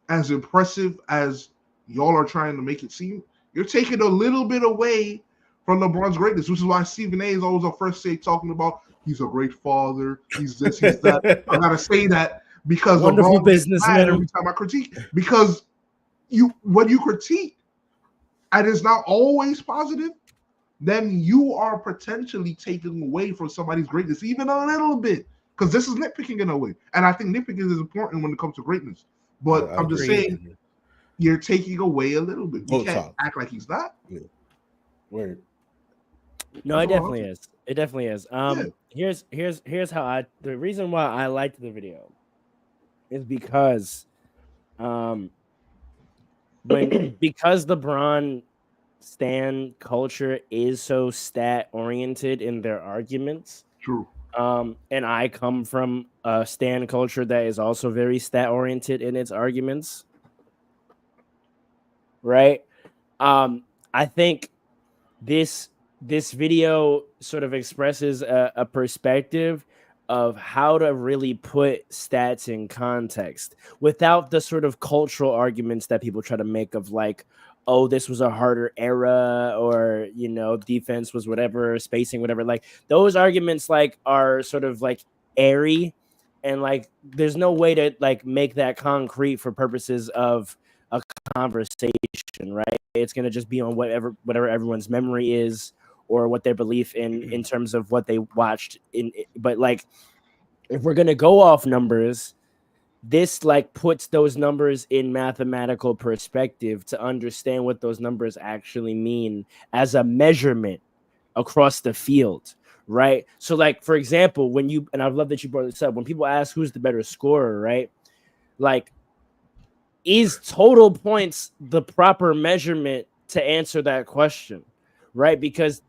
as impressive as y'all are trying to make it seem, you're taking a little bit away from LeBron's greatness, which is why Stephen A is always on First Take talking about he's a great father, he's this, he's that. I gotta say that because Wonderful LeBron gets mad businessman. every time I critique, because when you critique and it's not always positive, then you are potentially taking away from somebody's greatness even a little bit, because this is nitpicking in a way, and I think nitpicking is important when it comes to greatness. But I'm just saying, you're taking away a little bit. You can't act like he's not. Yeah. Word. No, it definitely is. It definitely is. Yeah. Here's how the reason why I liked the video is because because LeBron stan culture is so stat oriented in their arguments. True. And I come from a stan culture that is also very stat oriented in its arguments. Right? I think this video sort of expresses a perspective of how to really put stats in context without the sort of cultural arguments that people try to make of like, oh, this was a harder era, or defense was whatever, spacing, whatever. Like those arguments like are sort of like airy, and like there's no way to like make that concrete for purposes of a conversation, right? It's gonna just be on whatever everyone's memory is, or what their belief in terms of what they watched but like if we're going to go off numbers, this like puts those numbers in mathematical perspective to understand what those numbers actually mean as a measurement across the field, right? So like for example, and I love that you brought this up, when people ask who's the better scorer, right? Like, is total points the proper measurement to answer that question? Right? Because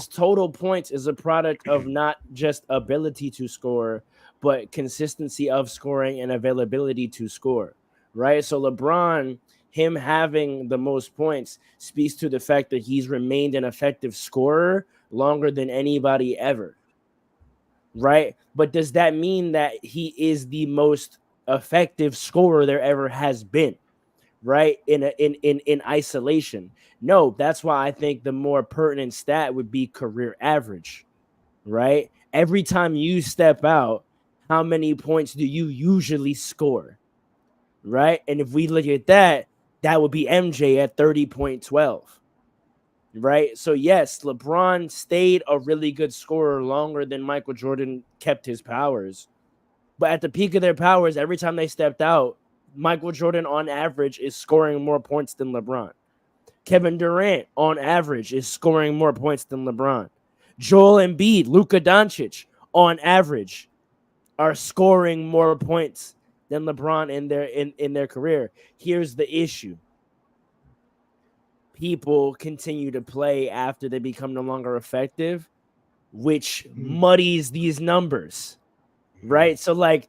total points is a product of not just ability to score, but consistency of scoring and availability to score. Right? So LeBron, him having the most points speaks to the fact that he's remained an effective scorer longer than anybody ever. Right? But does that mean that he is the most effective scorer there ever has been? Right? In isolation? No, that's why I think the more pertinent stat would be career average, right? Every time you step out how many points do you usually score, right? And if we look at that, that would be MJ at 30.12, right? So yes, LeBron stayed a really good scorer longer than Michael Jordan kept his powers. But at the peak of their powers, every time they stepped out, Michael Jordan on average is scoring more points than LeBron. Kevin Durant on average is scoring more points than LeBron. Joel Embiid, Luka Doncic on average are scoring more points than LeBron in their career. Here's the issue. People continue to play after they become no longer effective, which muddies these numbers, right? So like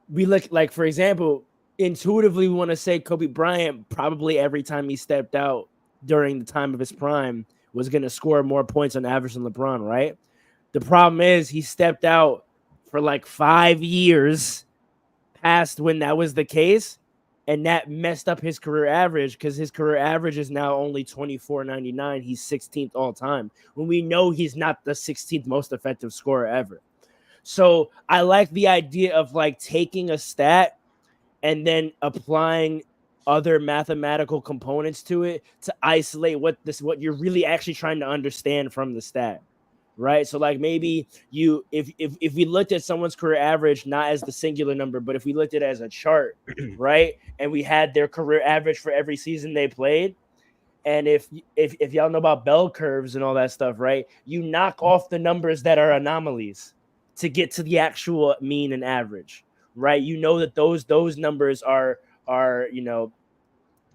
we look like, for example, intuitively we want to say Kobe Bryant probably every time he stepped out during the time of his prime was going to score more points on average than LeBron, right? The problem is he stepped out for like 5 years past when that was the case, and that messed up his career average because his career average is now only 24.99. He's 16th all time when we know he's not the 16th most effective scorer ever. So I like the idea of like taking a stat and then applying other mathematical components to it to isolate what you're really actually trying to understand from the stat. Right. So like maybe if we looked at someone's career average, not as the singular number, but if we looked at it as a chart, right, and we had their career average for every season they played, and if y'all know about bell curves and all that stuff, right, you knock off the numbers that are anomalies to get to the actual mean and average, right? You know that those numbers are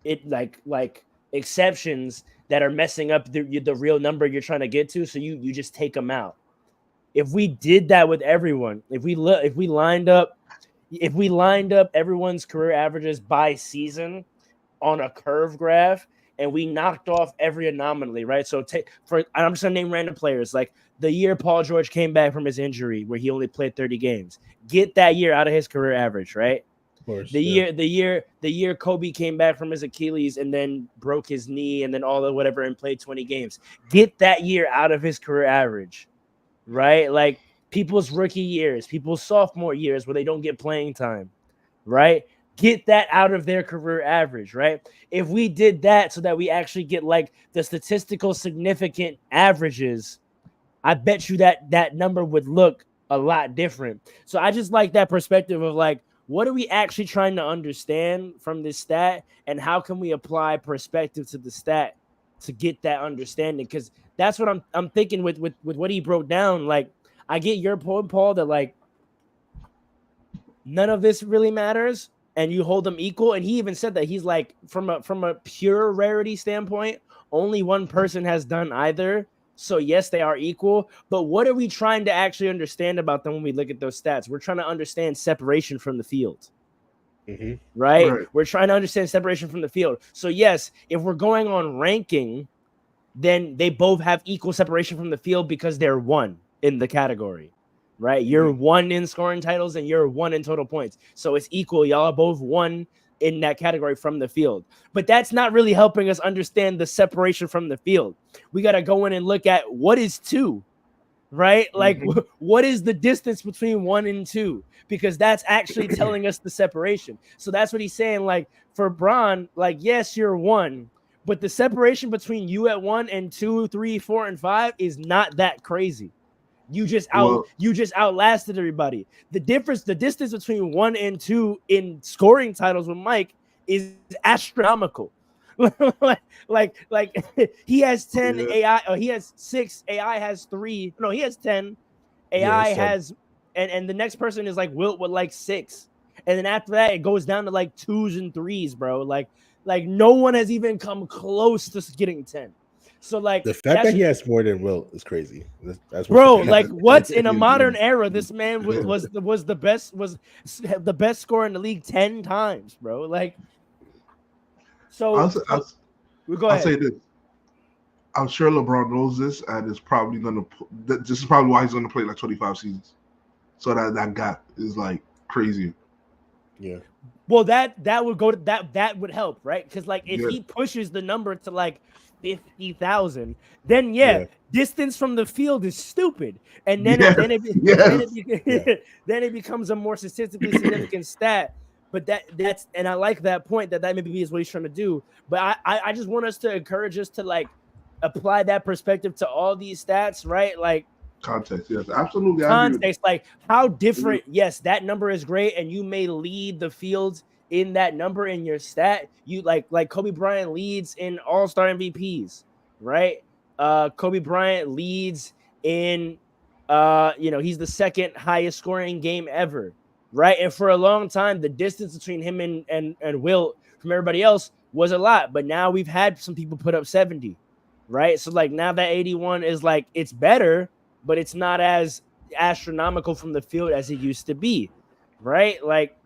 it like exceptions that are messing up the real number you're trying to get to, so you just take them out. If we did that with everyone, if we lined up everyone's career averages by season on a curve graph, and we knocked off every anomaly, right? So I'm just gonna name random players, like the year Paul George came back from his injury where he only played 30 games. Get that year out of his career average, right? Course, the year Kobe came back from his Achilles and then broke his knee and then all the whatever and played 20 games. Get that year out of his career average, right? Like people's rookie years, people's sophomore years where they don't get playing time, right? Get that out of their career average, right? If we did that so that we actually get like the statistical significant averages, I bet you that number would look a lot different. So I just like that perspective of like, what are we actually trying to understand from this stat, and how can we apply perspective to the stat to get that understanding? Because that's what I'm thinking with what he broke down. Like, I get your point, Paul, that like none of this really matters, and you hold them equal. And he even said that he's like, from a pure rarity standpoint, only one person has done either. So yes, they are equal, but what are we trying to actually understand about them when we look at those stats? We're trying to understand separation from the field, right? We're trying to understand separation from the field. So yes, if we're going on ranking, then they both have equal separation from the field because they're one in the category, right? You're one in scoring titles and you're one in total points. So it's equal. Y'all are both one in that category from the field. But that's not really helping us understand the separation from the field. We got to go in and look at what is 2, right? Like what is the distance between 1 and 2? Because that's actually telling us the separation. So that's what he's saying. Like for Bron, like, yes, you're 1, but the separation between you at 1 and 2, 3, 4, and 5 is not that crazy. You just outlasted everybody. The distance between 1 and 2 in scoring titles with Mike is astronomical. like he has 10 AI, or he has 6, AI has 3. No, he has 10. AI has and the next person is like Wilt with like 6. And then after that, it goes down to like 2s and 3s, bro. Like no one has even come close to getting 10. So like the fact that he has more than Wilt is crazy. That's bro. Like what's in a modern era? This man was the best scorer in the league 10 times, bro. Like, so I'll say this. I'm sure LeBron knows this, and is probably going to. This is probably why he's going to play like 25 seasons, so that gap is like crazy. Yeah. Well, that would go to that would help, right? Because like if he pushes the number to like 50,000, then Yeah. distance from the field is stupid, and then Yes, then yes. then it becomes a more statistically significant stat. But that's and I like that point that maybe is what he's trying to do. But I just want us to encourage us to like apply that perspective to all these stats, right? Like Context, yes, absolutely. I agree with context, like how different. Yes, that number is great, and you may lead the field in that number in your stat. You like Kobe Bryant leads in All-Star MVPs, right? Kobe Bryant leads in he's the second highest scoring game ever, right? And for a long time, the distance between him and Wilt from everybody else was a lot, but now we've had some people put up 70, right? So like now that 81 is like it's better, but it's not as astronomical from the field as it used to be, right? Like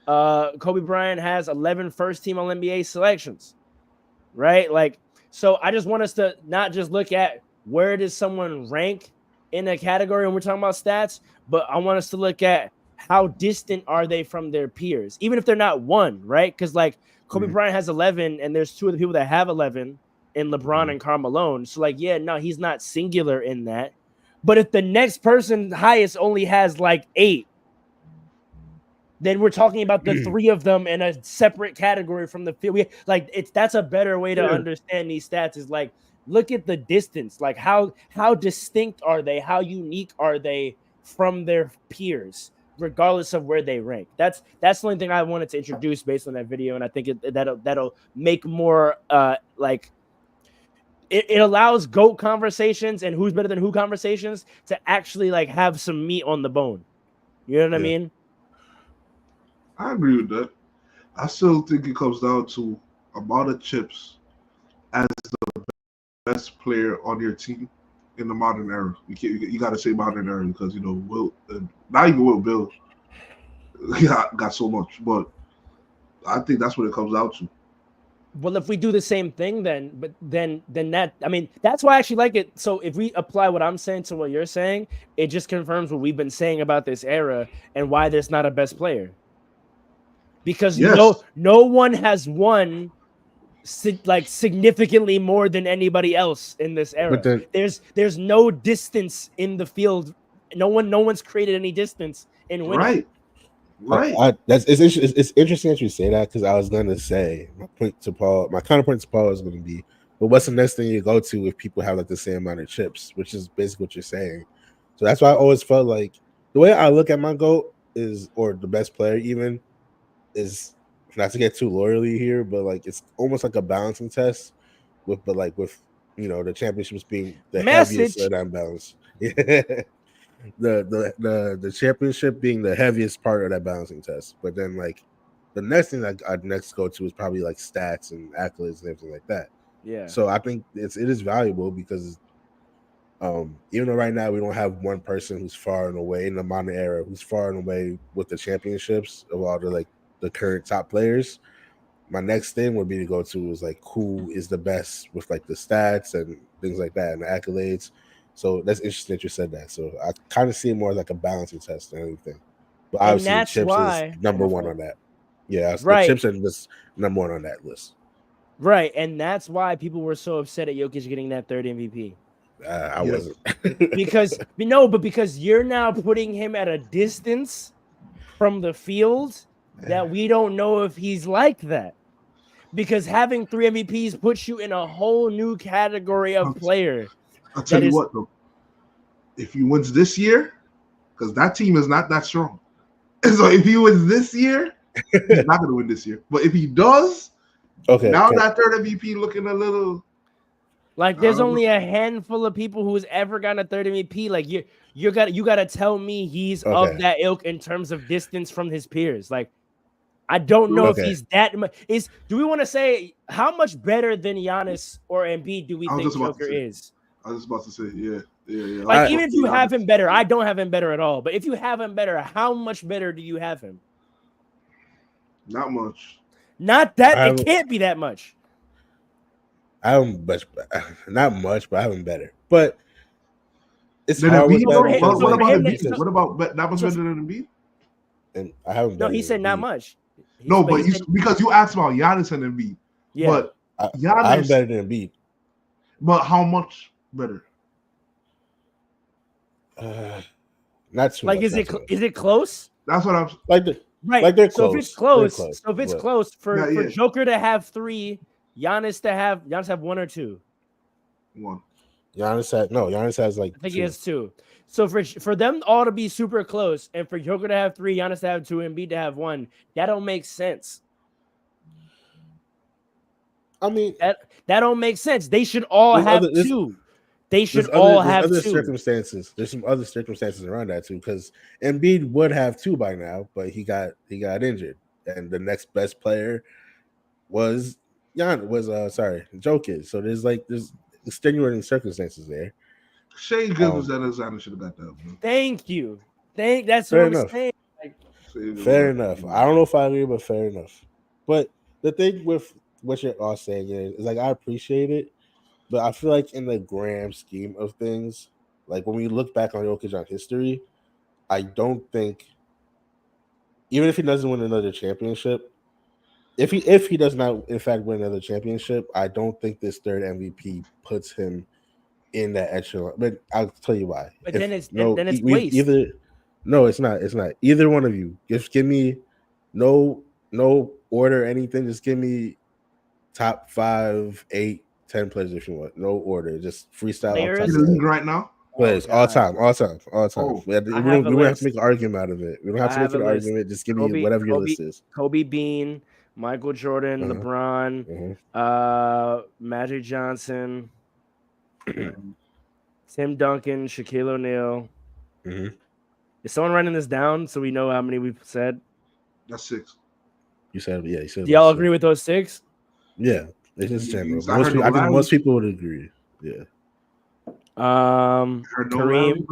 Kobe Bryant has 11 first-team All-NBA selections, right? Like, so I just want us to not just look at where does someone rank in a category when we're talking about stats, but I want us to look at how distant are they from their peers, even if they're not one, right? Because like Kobe Bryant has 11, and there's two of the people that have 11 in LeBron and Karl Malone. So like, yeah, no, he's not singular in that. But if the next person highest only has like 8, then we're talking about the 3 of them in a separate category from the field. That's a better way to understand these stats is like, look at the distance. Like how distinct are they? How unique are they from their peers, regardless of where they rank? That's the only thing I wanted to introduce based on that video. And I think that'll make more like, it allows GOAT conversations and who's better than who conversations to actually like have some meat on the bone. You know what I mean? I agree with that. I still think it comes down to amount of chips as the best player on your team in the modern era. You got to say modern era because Wilt, not even Wilt, Bill got so much, but I think that's what it comes out to. Well, if we do the same thing, then that, I mean, that's why I actually like it. So if we apply what I'm saying to what you're saying, it just confirms what we've been saying about this era and why there's not a best player. Because no one has won like significantly more than anybody else in this era. But there's no distance in the field. No one's created any distance in winning. Right. It's interesting that you say that because I was gonna say my counterpoint to Paul is gonna be, but what's the next thing you go to if people have like the same amount of chips, which is basically what you're saying. So that's why I always felt like the way I look at my GOAT is, or the best player even, is not to get too lawyerly here, but like it's almost like a balancing test with the championships being the heaviest of that balance. Yeah. The championship being the heaviest part of that balancing test, but then like the next thing that I'd next go to is probably like stats and accolades and everything like that. Yeah. So I think it is valuable because even though right now we don't have one person who's far and away in the modern era who's far and away with the championships of all the current top players, my next thing would be to go to is like who is the best with like the stats and things like that and the accolades. So that's interesting that you said that. So I kind of see it more as like a balancing test than anything. But obviously, chips is number one on that. Yeah, right. The chips are just number one on that list. Right, and that's why people were so upset at Jokic getting that third MVP. I wasn't. because you're now putting him at a distance from the field that we don't know if he's like that. Because having 3 MVPs puts you in a whole new category of player. I'll tell you what, though. If he wins this year, because that team is not that strong. So if he wins this year, he's not going to win this year. But if he does, that third MVP looking a little... Like there's only a handful of people who's ever gotten a third MVP. Like you got to tell me he's of that ilk in terms of distance from his peers. Like I don't know if he's that much. Do we want to say how much better than Giannis or Embiid do we think Joker is? I was just about to say, yeah. Like even if you have him better, I don't have him better at all. But if you have him better, how much better do you have him? Not much. Not that it can't be that much. I haven't not much, but I have him better. But it's hard. What about Embiid? What about not much better than Embiid? And I haven't. No, he said not much. Because you asked about Giannis and Embiid. Yeah, but Giannis, I'm better than Embiid. But how much better? Not too Like, much. Not too much. is it close? That's what I'm. Like the Right. like they're So close. if it's close, but for Yeah. Joker to have 3, Giannis have 1 or 2. One. Giannis has like I think 2. he has 2. So for them all to be super close, and for Joker to have 3, Giannis to have 2, and Embiid to have 1, that don't make sense. I mean, That don't make sense. They should all have 2. They should all have other 2. circumstances. There's some other circumstances around that too, because Embiid would have 2 by now, but he got injured, and the next best player was Jokic. So there's extenuating circumstances there. Shea Gilgeous-Alexander should have got that. Bro. Thank you. That's Fair what I'm enough. saying. Fair enough. I don't know if I agree, but fair enough. But the thing with what you're all saying is like I appreciate it, but I feel like in the grand scheme of things, like when we look back on Jokic on history, I don't think, even if he doesn't win another championship, if he does not in fact win another championship, I don't think this third MVP puts him in that echelon. But I'll tell you why. But then it's waste. No, it's not. It's not. Either one of you. Just give me no order, anything. Just give me top 5, 8, 10 players if you want. No order. Just freestyle. In the league right now? Players. All time. Oh. We don't have to make an argument out of it. We don't have to make an argument. Just give me whatever your list is. Kobe Bean, Michael Jordan, LeBron, Magic Johnson, Tim Duncan, Shaquille O'Neal. Is someone writing this down so we know how many we've said? That's 6. You said. Do y'all agree with those 6? Yeah, it's just general. I think most people would agree. Yeah. Kareem.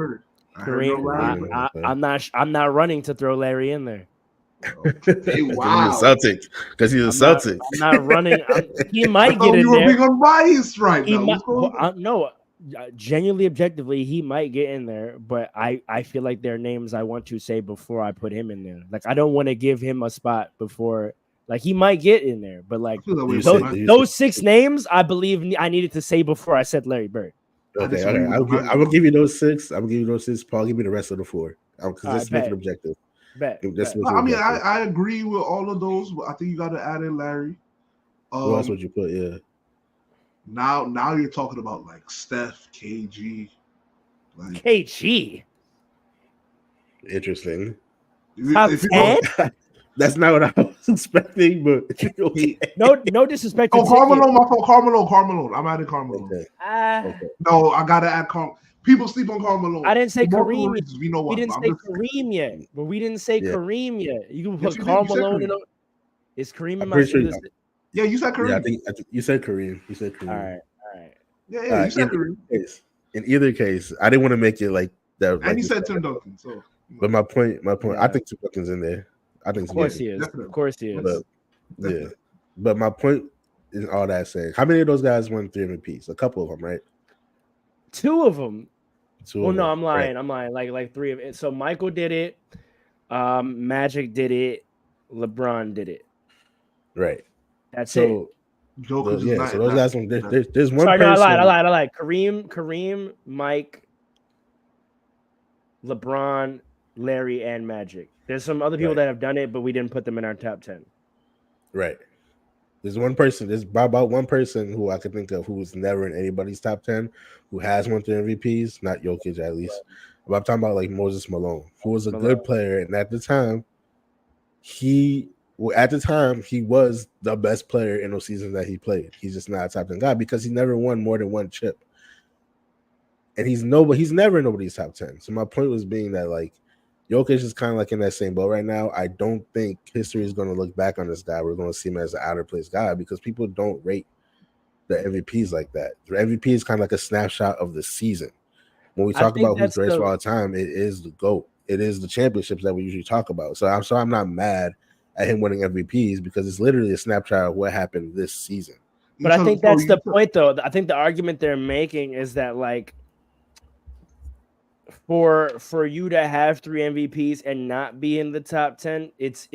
I'm not running to throw Larry in there. Hey, wow. Because he's a Celtic. I'm not running. He might get in you were there. being unbiased right now. No, genuinely, objectively, he might get in there. But I feel like there are names I want to say before I put him in there. Like I don't want to give him a spot before. Like he might get in there, but like those 6 names, I believe I needed to say before I said Larry Bird. Okay. I will give you those 6. I will give you those 6. Paul, give me the rest of the 4. Because let's make it objective. I agree with all of those, but I think you got to add in Larry. Who else would you put? Yeah. Now you're talking about like Steph, KG, like KG. Interesting. Top 10? That's not what I was expecting, but okay. No disrespect. Oh, Carmelo, my fault. Carmelo. I'm adding Carmelo. Okay. No, I gotta add Carmelo. People sleep on Carmelo. I didn't say Kareem. We know why. We didn't say Kareem yet. But we didn't say Kareem yet. You can put Carmelo in. Is Kareem in my list? Yeah, you said Kareem. Yeah, I think you said Kareem. All right. Yeah, you said Kareem. In either case, I didn't want to make it like that. And like you said Tim Duncan. So, but my point. I think Tim Duncan's in there. I think of course he is. Of course he is. But my point is all that saying. How many of those guys won 3 MVPs? A couple of them, right? 2 of them. No, I'm lying. Right. I'm lying. Like 3 of it. So Michael did it. Magic did it. LeBron did it. Right. That's it. So those guys. There's one. Sorry, person. No, I lied. Kareem, Mike, LeBron, Larry, and Magic. There's some other people that have done it, but we didn't put them in our top 10. Right. There's one person. There's about one person who I could think of who was never in anybody's top 10, who has won 3 MVPs, not Jokic at least. But I'm talking about like Moses Malone, who was a good player, and at the time, he was the best player in those seasons that he played. He's just not a top 10 guy because he never won more than 1 chip, and he's never in nobody's top 10. So my point was being that like Jokic is kind of like in that same boat right now. I don't think history is going to look back on this guy. We're going to see him as an out of place guy because people don't rate the MVPs like that. The MVP is kind of like a snapshot of the season. When we talk about who's greatest of all time, it is the GOAT. It is the championships that we usually talk about. So I'm not mad at him winning MVPs because it's literally a snapshot of what happened this season. But I think that's the point, though. I think the argument they're making is that like for you to have 3 MVPs and not be in the top 10, it's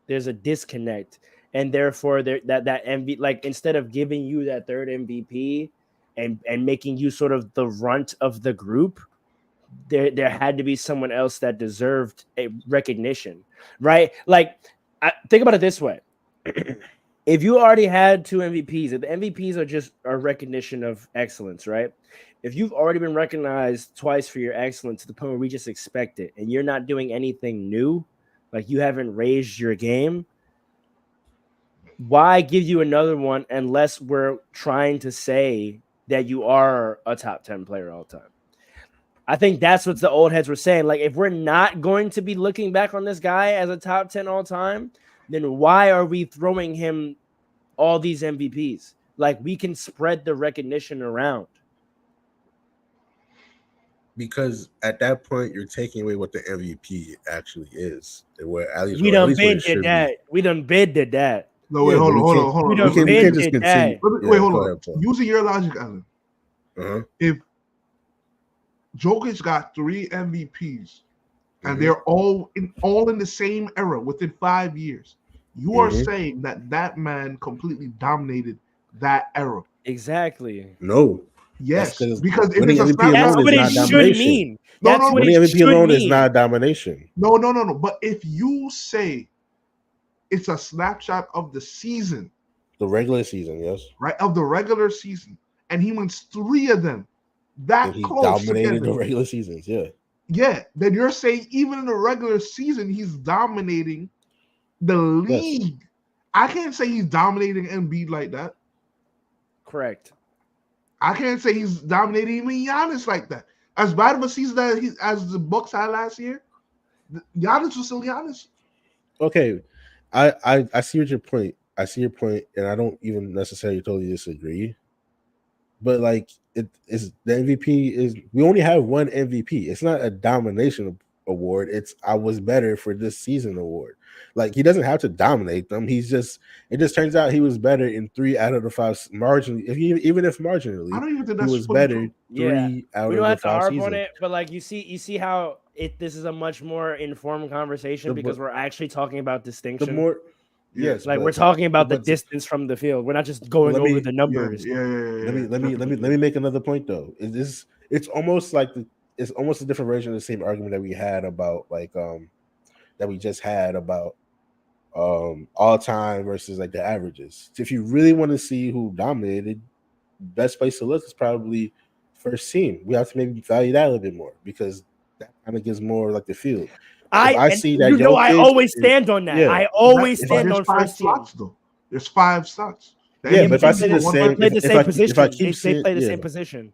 there's a disconnect, and therefore that MVP, like instead of giving you that third MVP, and making you sort of the runt of the group, there had to be someone else that deserved a recognition, right? Like, think about it this way. If you already had 2 MVPs, if the MVPs are just a recognition of excellence, right? If you've already been recognized twice for your excellence to the point where we just expect it, and you're not doing anything new, like you haven't raised your game, why give you another one unless we're trying to say that you are a top 10 player all time? I think that's what the old heads were saying. Like, if we're not going to be looking back on this guy as a top 10 all time, then why are we throwing him all these MVPs? Like, we can spread the recognition around. Because at that point, you're taking away what the MVP actually is. Where at least We or at done least what been it should did that. be. We done been did that. No, wait, Yeah, hold but on, hold on. We we done can't been just did continue. that. Wait, Yeah, hold go on. ahead, Paul. Using your logic, Alan, if Jokic got 3 MVPs and they're all in the same era within 5 years, you are saying that man completely dominated that era. Exactly. No. Yes, That's because if winning it's a MVP snapshot, That's alone what is it not should domination. mean. No, That's no, what Winning it MVP should alone is mean. not domination. no. But if you say it's a snapshot of the season, The regular season, yes. right, of the regular season, and he wins 3 of them that And he close dominated together, the regular seasons, yeah. yeah, then you're saying even in the regular season he's dominating the league. I can't say he's dominating Embiid like that. Correct. I can't say he's dominating even Giannis like that. As bad of a season as the Bucks had last year, Giannis was still Giannis. Okay. I see what your point. I see your point, and I don't even necessarily totally disagree. But like it is the MVP is we only have one MVP. It's not a domination award. It's I was better for this season award. Like he doesn't have to dominate them. It just turns out he was better in 3 out of the 5 marginally. Even if marginally, I don't even think he that's was fully better true. 3 out We of don't the have to 5 harp seasons. on it, but like you see how this is a much more informed conversation because we're actually talking about The distinction. more yes, Like but, we're talking about the but- distance from the field. We're not just going let over me- the numbers. let me make another point though. It's almost like it's almost a different version of the same argument that we had about that we just had about all time versus like the averages. If you really want to see who dominated, best place to look is probably first team. We have to maybe value that a little bit more because that kind of gives more like the field. I see that I Jokic always stand on that. yeah. I always But stand there's on 5 first team. slots though. There's 5 slots. Yeah, but if I see they the same, play the if same I position. keep They play the seeing, same position.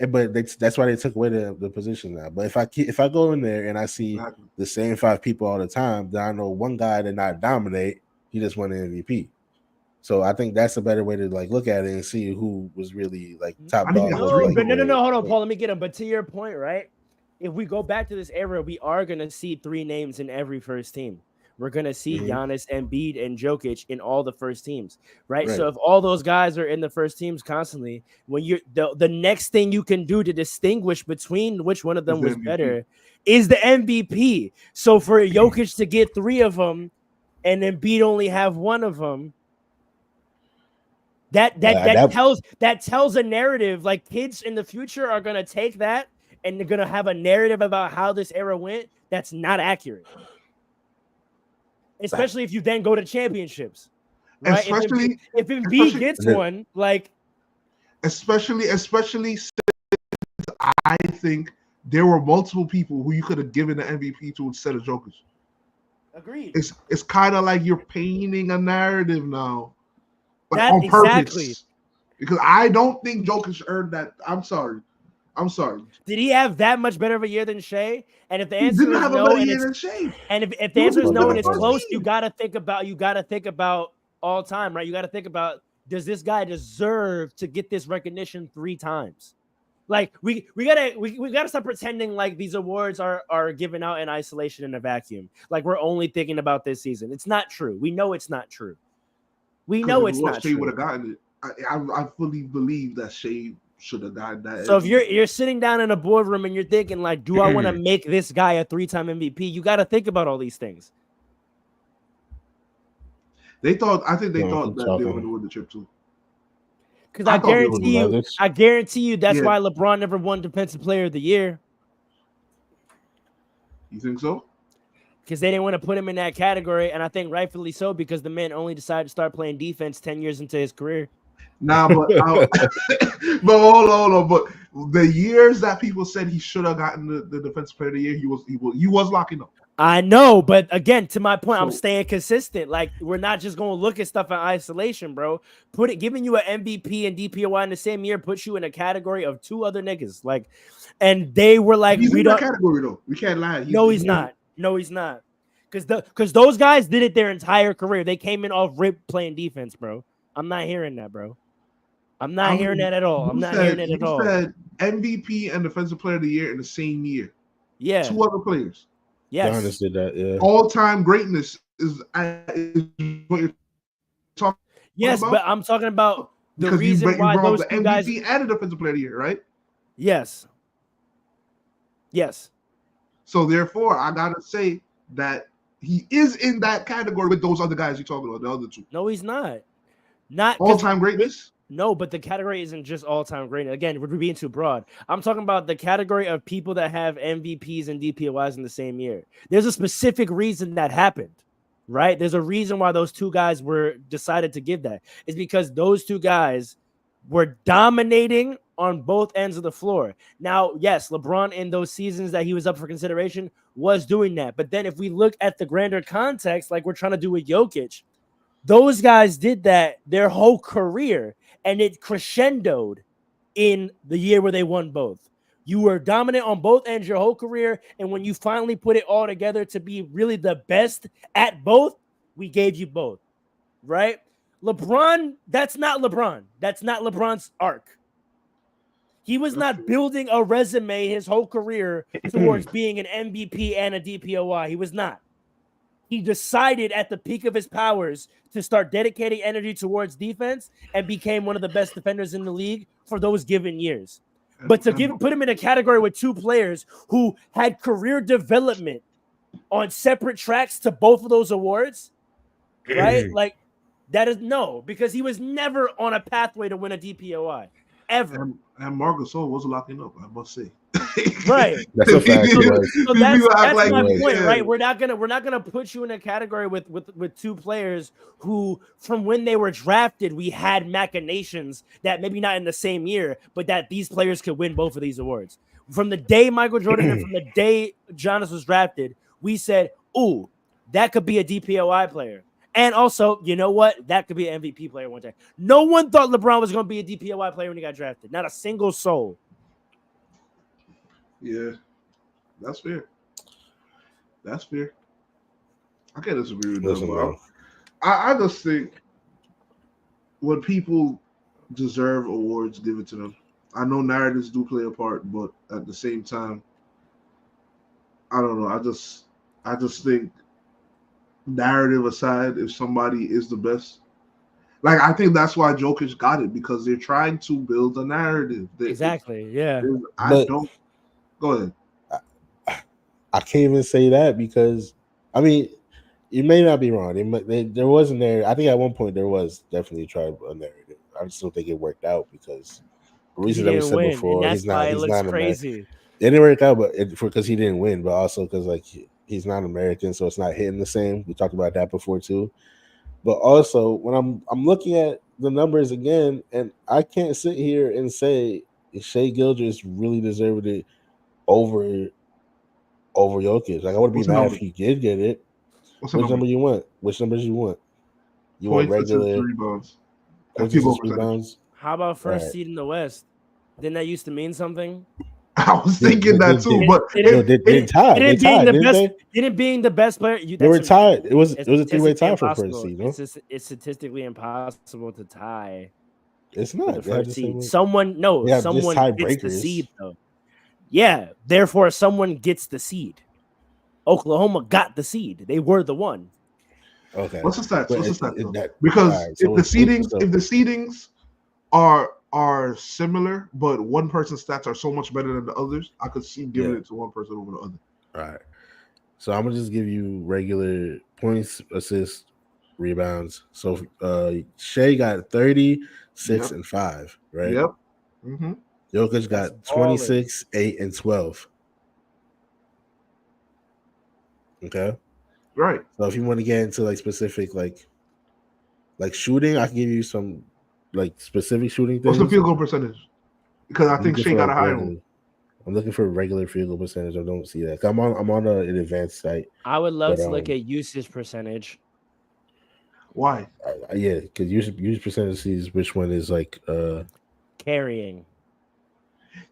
but that's why they took away the position now. But if I go in there and I see Exactly. the same 5 people all the time, then I know one guy did not dominate. He just won the MVP. So I think that's a better way to like look at it and see who was really like top I think dog. that's No, really but no. good. Hold on, Paul. Let me get him. But to your point, right? If we go back to this era, we are gonna see 3 names in every first team. We're gonna see Giannis, Embiid, and Jokic in all the first teams, right? So if all those guys are in the first teams constantly, when you're the next thing you can do to distinguish between which one of them was better is the MVP. So for Jokic to get 3 of them, and Embiid only have 1 of them, that tells a narrative. Like kids in the future are gonna take that and they're gonna have a narrative about how this era went that's not accurate. Especially if you then go to championships, right? If Embiid gets one, like especially since I think there were multiple people who you could have given the MVP to instead of Jokic. Agreed. It's kind of like you're painting a narrative now, like that on purpose. Exactly. Because I don't think Jokic earned that. I'm sorry. Did he have that much better of a year than Shea? And if the He answer didn't is have a no, better and year it's than Shea. and if the answer is no and it's close, team. you gotta think about all time, right? You gotta think about, does this guy deserve to get this recognition 3 times? Like we gotta stop pretending like these awards are given out in isolation in a vacuum. Like we're only thinking about this season. It's not true. We know it's not true. We know it's not Shea true. would have gotten it. I fully believe that Shea should have gotten that. So if you're sitting down in a boardroom and you're thinking like, do I want to make this guy a 3-time MVP? You got to think about all these things. I think they thought that they were going to win the chip too. Because I thought it was Nuggets. I guarantee you that's Yeah. why LeBron never won Defensive Player of the Year. You think so? Because they didn't want to put him in that category, and I think rightfully so, because the man only decided to start playing defense 10 years into his career. Nah, but but hold on. But the years that people said he should have gotten the defensive player of the year, he was locking up. I know, but again, to my point, I'm So- staying consistent. Like, we're not just going to look at stuff in isolation, bro. Giving you an MVP and DPOY in the same year puts you in a category of two other niggas. Like, and they were like, he's we in don't. that category though. We can't lie. He's not. No, he's not. Because those guys did it their entire career. They came in off rip playing defense, bro. I'm not hearing that, bro. I'm not hearing that at all. I'm not hearing it at all. You said MVP and defensive player of the year in the same year. Yeah. Two other players. Yes. Giannis did that. Yeah. All-time greatness is what you're talking Yes, about? but I'm talking about the because reason why brought those the two MVP guys. and the defensive player of the year, right? Yes. Yes. So therefore, I gotta say that he is in that category with those other guys you're talking about, the other two. No, he's not. Not 'cause- All-time greatness. No, but the category isn't just all-time greatness. Again, we're being too broad. I'm talking about the category of people that have MVPs and DPOYs in the same year. There's a specific reason that happened, right? There's a reason why those two guys were decided to give that. It's because those two guys were dominating on both ends of the floor. Now, yes, LeBron in those seasons that he was up for consideration was doing that. But then if we look at the grander context, like we're trying to do with Jokic, those guys did that their whole career, and it crescendoed in the year where they won both. You were dominant on both ends your whole career, and when you finally put it all together to be really the best at both, we gave you both, right? LeBron, that's not LeBron. That's not LeBron's arc. He was not building a resume his whole career towards being an MVP and a DPOY. He was not. He decided at the peak of his powers to start dedicating energy towards defense and became one of the best defenders in the league for those given years. But to put him in a category with two players who had career development on separate tracks to both of those awards, right? Like, that is no, because he was never on a pathway to win a DPOI, ever. And Marc Gasol was locking up, I must say. Right. That's a fact. So that's like my it. point, Yeah. right? We're not gonna put you in a category with two players who, from when they were drafted, we had machinations that maybe not in the same year, but that these players could win both of these awards. From the day Michael Jordan and from the day Giannis was drafted, we said, "Ooh, that could be a DPOI player." And also, you know what? That could be an MVP player one day. No one thought LeBron was going to be a DPOI player when he got drafted. Not a single soul. Yeah, that's fair. That's fair. I can't disagree with Listen, that. bro. I just think when people deserve awards, give it to them. I know narratives do play a part, but at the same time, I don't know. I just think, narrative aside, if somebody is the best, like I think that's why Jokic got it, because they're trying to build a narrative. Exactly. Yeah. Go ahead. I can't even say that because, I mean, you may not be wrong. There was a narrative. I think at one point there was definitely a narrative. I just don't think it worked out because the reason that we said before, and that's why it looks crazy. American. It didn't work out, but because he didn't win, but also because like he's not American, so it's not hitting the same. We talked about that before too. But also, when I'm looking at the numbers again, and I can't sit here and say Shai Gilgeous really deserved it over Jokic. Like I would be mad if he did get it. Which number you want? Which numbers you want? You want regular rebounds. Rebounds. How about first seed in the West? Didn't that used to mean something? I was thinking that too, but they tied. They tied, didn't they? Didn't being the best player. They were tied. It was a 3-way tie for first seed. No? It's statistically impossible to tie. It's not The first seed. Someone gets the seed though. Yeah, therefore someone gets the seed. Oklahoma got the seed. They were the one. Okay. What's the stats? That, because right, if the seedings are similar, but one person's stats are so much better than the others, I could see giving it to one person over the other. All right. So I'm gonna just give you regular points, assists, rebounds. So Shai got 30, 6, Yep. and 5, right? Yep. Mm-hmm. Jokic That's got baller. 26, 8, and 12. Okay. Right. So if you want to get into like specific like shooting, I can give you some like specific shooting What's the things. field goal percentage? Because I I'm think looking Shea for got a like higher regular. one. I'm looking for regular field goal percentage. I don't see that. I'm on an advanced site. I would love But, to look at usage percentage. Why? Yeah, because use percentage sees which one is like Carrying.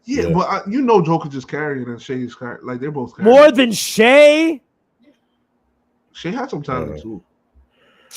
Yeah, Yeah. but you know Jokic is carrying and Shea's carrying. Like they're both carrying. More than Shea? Shea had some talent too.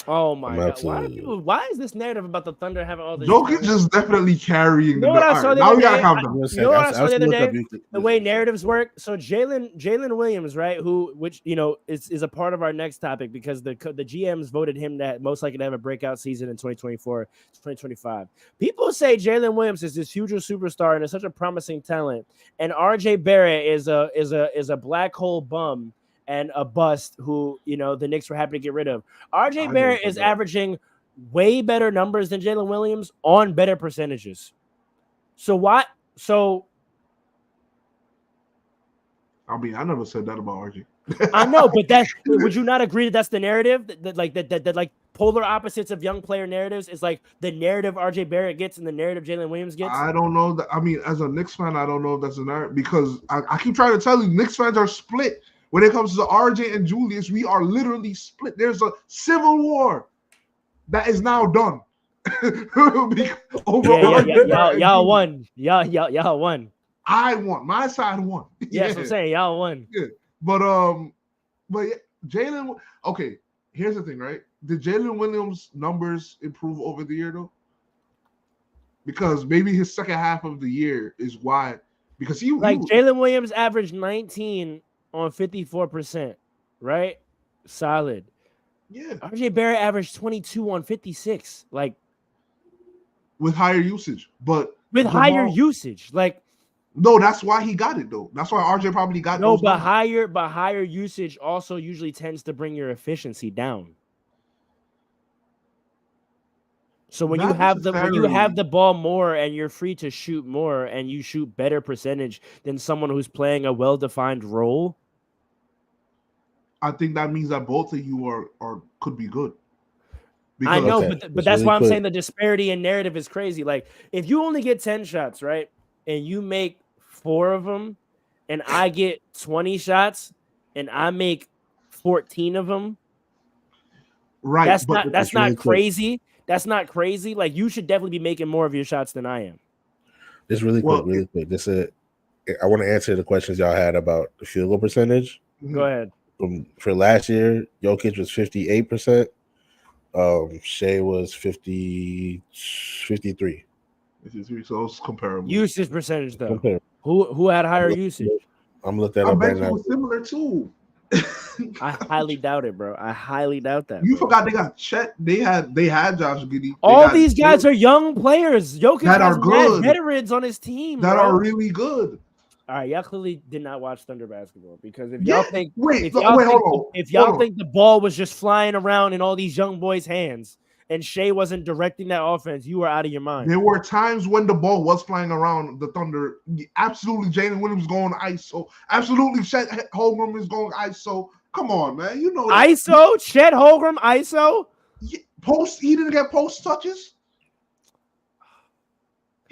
Oh my I'm god! Why do people? Why is this narrative about the Thunder having all this? Jokic talent? is definitely carrying. You know what I saw the now other we gotta day? calm down. You know what I saw the other look day? up The way narratives work. So Jalen Williams, right? Which you know is a part of our next topic because the GMs voted him that most likely to have a breakout season in 2024, 2025. People say Jalen Williams is this future superstar and is such a promising talent, and RJ Barrett is a black hole bum and a bust who you know the Knicks were happy to get rid of. RJ Barrett is averaging way better numbers than Jalen Williams on better percentages. So what? So I mean, I never said that about RJ. I know, but would you not agree that that's the narrative that like polar opposites of young player narratives is like the narrative RJ Barrett gets and the narrative Jalen Williams gets? I don't know that. I mean, as a Knicks fan, I don't know if that's a narrative because I keep trying to tell you, Knicks fans are split when it comes to RJ and Julius. We are literally split. There's a civil war that is now done. Y'all won. Y'all won. I won. My side won. Yeah, that's what I'm saying. Y'all won. Yeah. But yeah, Jalen. Okay, here's the thing, right? Did Jalen Williams' numbers improve over the year though? Because maybe his second half of the year is why. Because Jalen Williams averaged 19 on 54%, right? Solid. Yeah. RJ Barrett averaged 22 on 56, like with higher usage, but with higher usage, like. No, that's why he got it though. That's why RJ probably got no, those but numbers. higher usage also usually tends to bring your efficiency down. So when you have the ball more and you're free to shoot more and you shoot better percentage than someone who's playing a well-defined role, I think that means that both of you are could be good. Because, I know, but that's why I'm saying the disparity in narrative is crazy. Like if you only get 10 shots, right, and you make 4 of them, and I get 20 shots, and I make 14 of them, right? That's not crazy. Quick. That's not crazy. Like you should definitely be making more of your shots than I am. Just really quick. I want to answer the questions y'all had about the field goal percentage. Go ahead. For last year, Jokic was 58%. Shea was 53. 53, so it's comparable. Usage percentage though. Who had higher usage? I'm looking at that. I bet you was similar too. I highly doubt it, bro. I highly doubt that. You forgot they got Chet. They had Josh Giddey. All these guys are young players. Jokic that has mad veterans on his team that are really good. All right, y'all clearly did not watch Thunder basketball because if y'all think if y'all think the ball was just flying around in all these young boys' hands and Shea wasn't directing that offense, you were out of your mind. There were times when the ball was flying around the Thunder. Absolutely, Jalen Williams going ISO. Absolutely, Chet Holmgren is going ISO. Come on, man. You know that. ISO? Chet Holmgren ISO? Yeah, he didn't get post touches.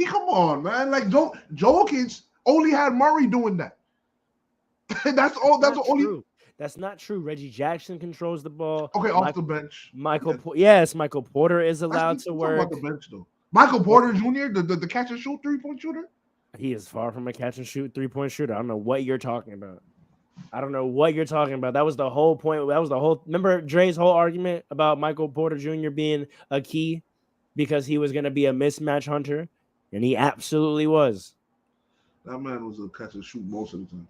Come on, man. Like Jokic only had Murray doing that. That's all. That's only. True. That's not true. Reggie Jackson controls the ball. Okay, off the bench. Michael Porter is allowed to work. About the bench though. Michael Porter Jr., the catch and shoot 3-point shooter. He is far from a catch and shoot 3-point shooter. I don't know what you're talking about. That was the whole point. Remember Dre's whole argument about Michael Porter Jr. being a key because he was going to be a mismatch hunter, and he absolutely was. That man was a catch and shoot most of the time.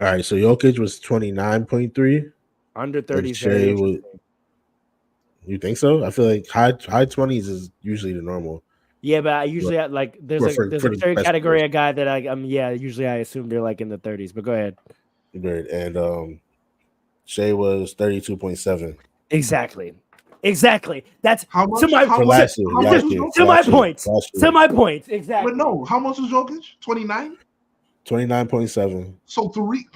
All right, so Jokic was 29.3. Under 30. You think so? I feel like high 20s is usually the normal. Yeah, but I usually there's a third category of guy that usually I assume they're like in the 30s. But go ahead. Good. And Shea was 32.7. Exactly. Exactly. That's How much? to my How For much? last year, How much last was year, Jokic? to my last year, point. last To year. my point. Exactly. But no, how much was Jokic? 29. 29.7. So three.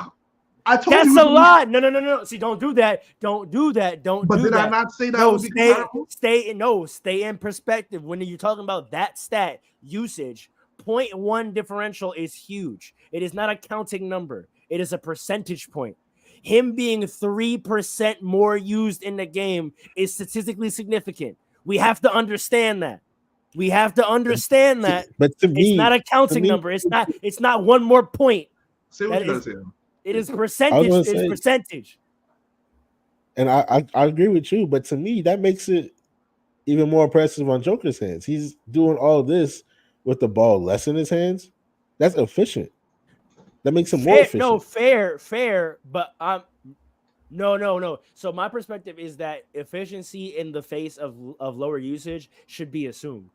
I told you That's he was a gonna be. lot. No. See, don't do that. Don't do that. Don't But do did I that. not say that No, would be comparable? stay in perspective. When you're talking about that stat usage, point 0.1 differential is huge. It is not a counting number. It is a percentage point. Him being 3% more used in the game is statistically significant. We have to understand that. We have to understand that But to it's not me, a counting number. It's not one more point. Say what That you gotta is say. it is I was percentage. gonna It's say, percentage. and I agree with you, but to me, that makes it even more impressive on Joker's hands. He's doing all this with the ball less in his hands. That's efficient. That makes him more efficient. Fair, but no. So my perspective is that efficiency in the face of lower usage should be assumed.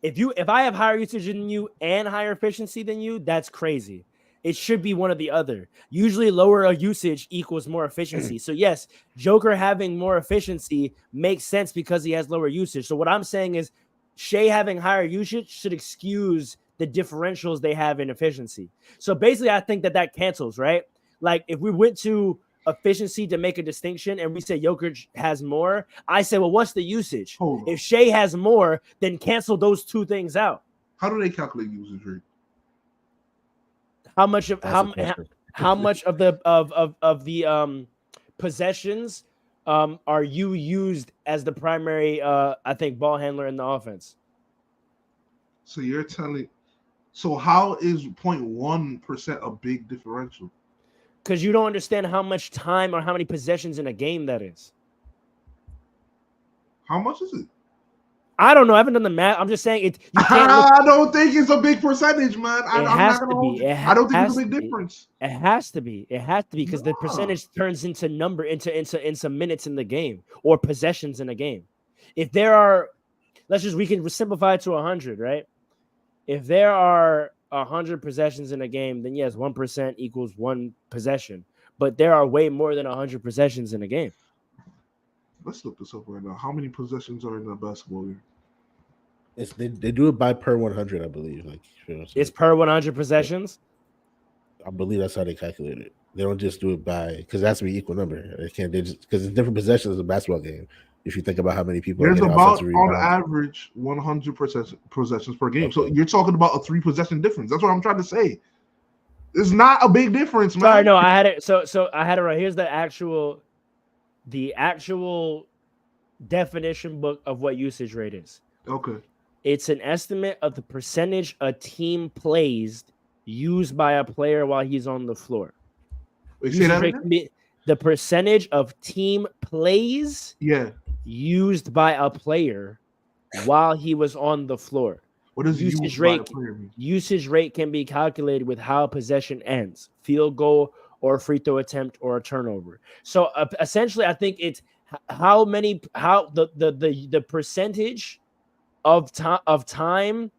If I have higher usage than you and higher efficiency than you, that's crazy. It should be one or the other. Usually lower usage equals more efficiency. So yes, Joker having more efficiency makes sense because he has lower usage. So what I'm saying is Shea having higher usage should excuse the differentials they have in efficiency. So basically I think that cancels, right? Like if we went to efficiency to make a distinction and we say Jokic has more, I say, well, what's the usage? Hold on. If Shea has more, then cancel those two things out. How do they calculate usage rate? How much of That's the question. how much of the possessions are you used as the primary I think ball handler in the offense? So you're telling. So how is 0.1% a big differential? Because you don't understand how much time or how many possessions in a game that is. How much is it? I don't know. I haven't done the math. I'm just saying it. You can't look. I don't think it's a big percentage, man. I'm has not gonna to hold be. you. It I don't think it's has a big to be. difference. It has to be. It has to be because the No. percentage turns into number into minutes in the game or possessions in a game. If there are, we can simplify it to 100, right? If there are 100 possessions in a game, then yes, 1% equals one possession. But there are way more than 100 possessions in a game. Let's look this up right now. How many possessions are in a basketball game? They do it by per 100, I believe. Like It's per 100 possessions. I believe that's how they calculate it. They don't just do it by because it has to be equal number. They can't. They just because it's different possessions in a basketball game. If you think about how many people There's are getting about offensive on rebounds, average 100 possessions per game. Okay. So you're talking about a 3 possession difference. That's what I'm trying to say. It's not a big difference, man. Sorry, no, I had it. So I had it right. Here's the actual definition book of what usage rate is. Okay. It's an estimate of the percentage a team plays used by a player while he's on the floor. Wait, say that again? Can be the percentage of team plays used by a player while he was on the floor. What does usage rate mean? Usage rate can be calculated with how a possession ends, field goal or a free throw attempt or a turnover. So essentially, I think it's how the percentage of time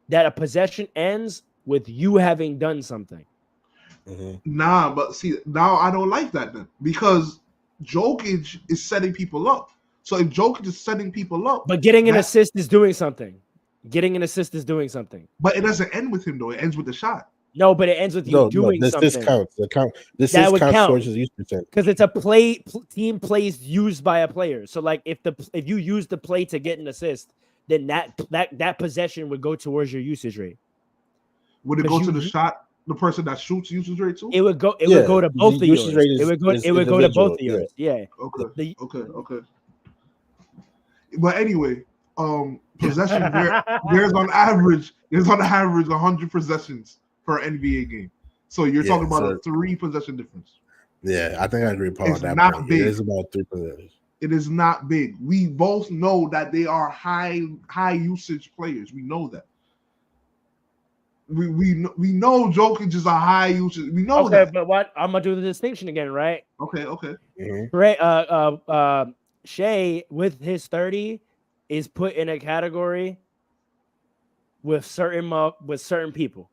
that a possession ends with you having done something. Mm-hmm. Nah, but see, now I don't like that then because Jokic is setting people up. So if Jokic is setting people up, but getting an assist is doing something. Getting an assist is doing something. But it doesn't end with him though. It ends with the shot. No, but it ends with you doing something. This counts. This would count towards his use percent because it's a team plays used by a player. So like if you use the play to get an assist, then that possession would go towards your usage rate. Would it go to the shot? The person that shoots usage rate too? It would go. It would go to both of yours. It would go to both of yours. Yeah. Okay. But anyway, possession there's on average 100 possessions per NBA game. So you're talking about a 3 possession difference. Yeah, I think I agree, Paul. It's not point. big. It is about 3 possessions. It is not big. We both know that they are high usage players. We know that. We know Jokic is a high usage. We know that. Okay, but what I'm gonna do the distinction again, right? Okay. Mm-hmm. Right. Shea with his 30 is put in a category with certain people.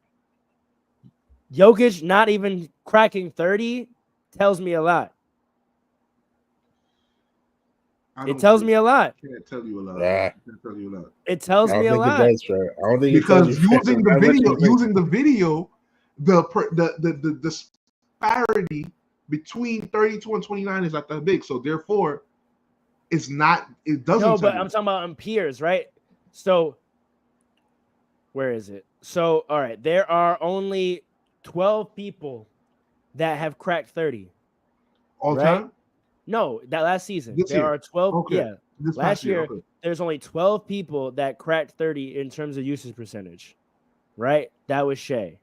Jokic not even cracking 30 tells me a lot. It tells me a lot. I can't tell you a lot. Yeah. I can't tell you a lot. It tells I don't me a think lot. it does, bro. I don't think Because it tells you using the how much video, you think. the disparity between 32 and 29 is not that big. So therefore, it's not. It doesn't. No, tell but you. I'm talking about on peers, right? So where is it? So all right, there are only 12 people that have cracked 30. all right? time. No, that last season. This There year. are 12. Okay. Yeah. This Last past year, okay. there's only 12 people that cracked 30 in terms of usage percentage, right? That was Shea,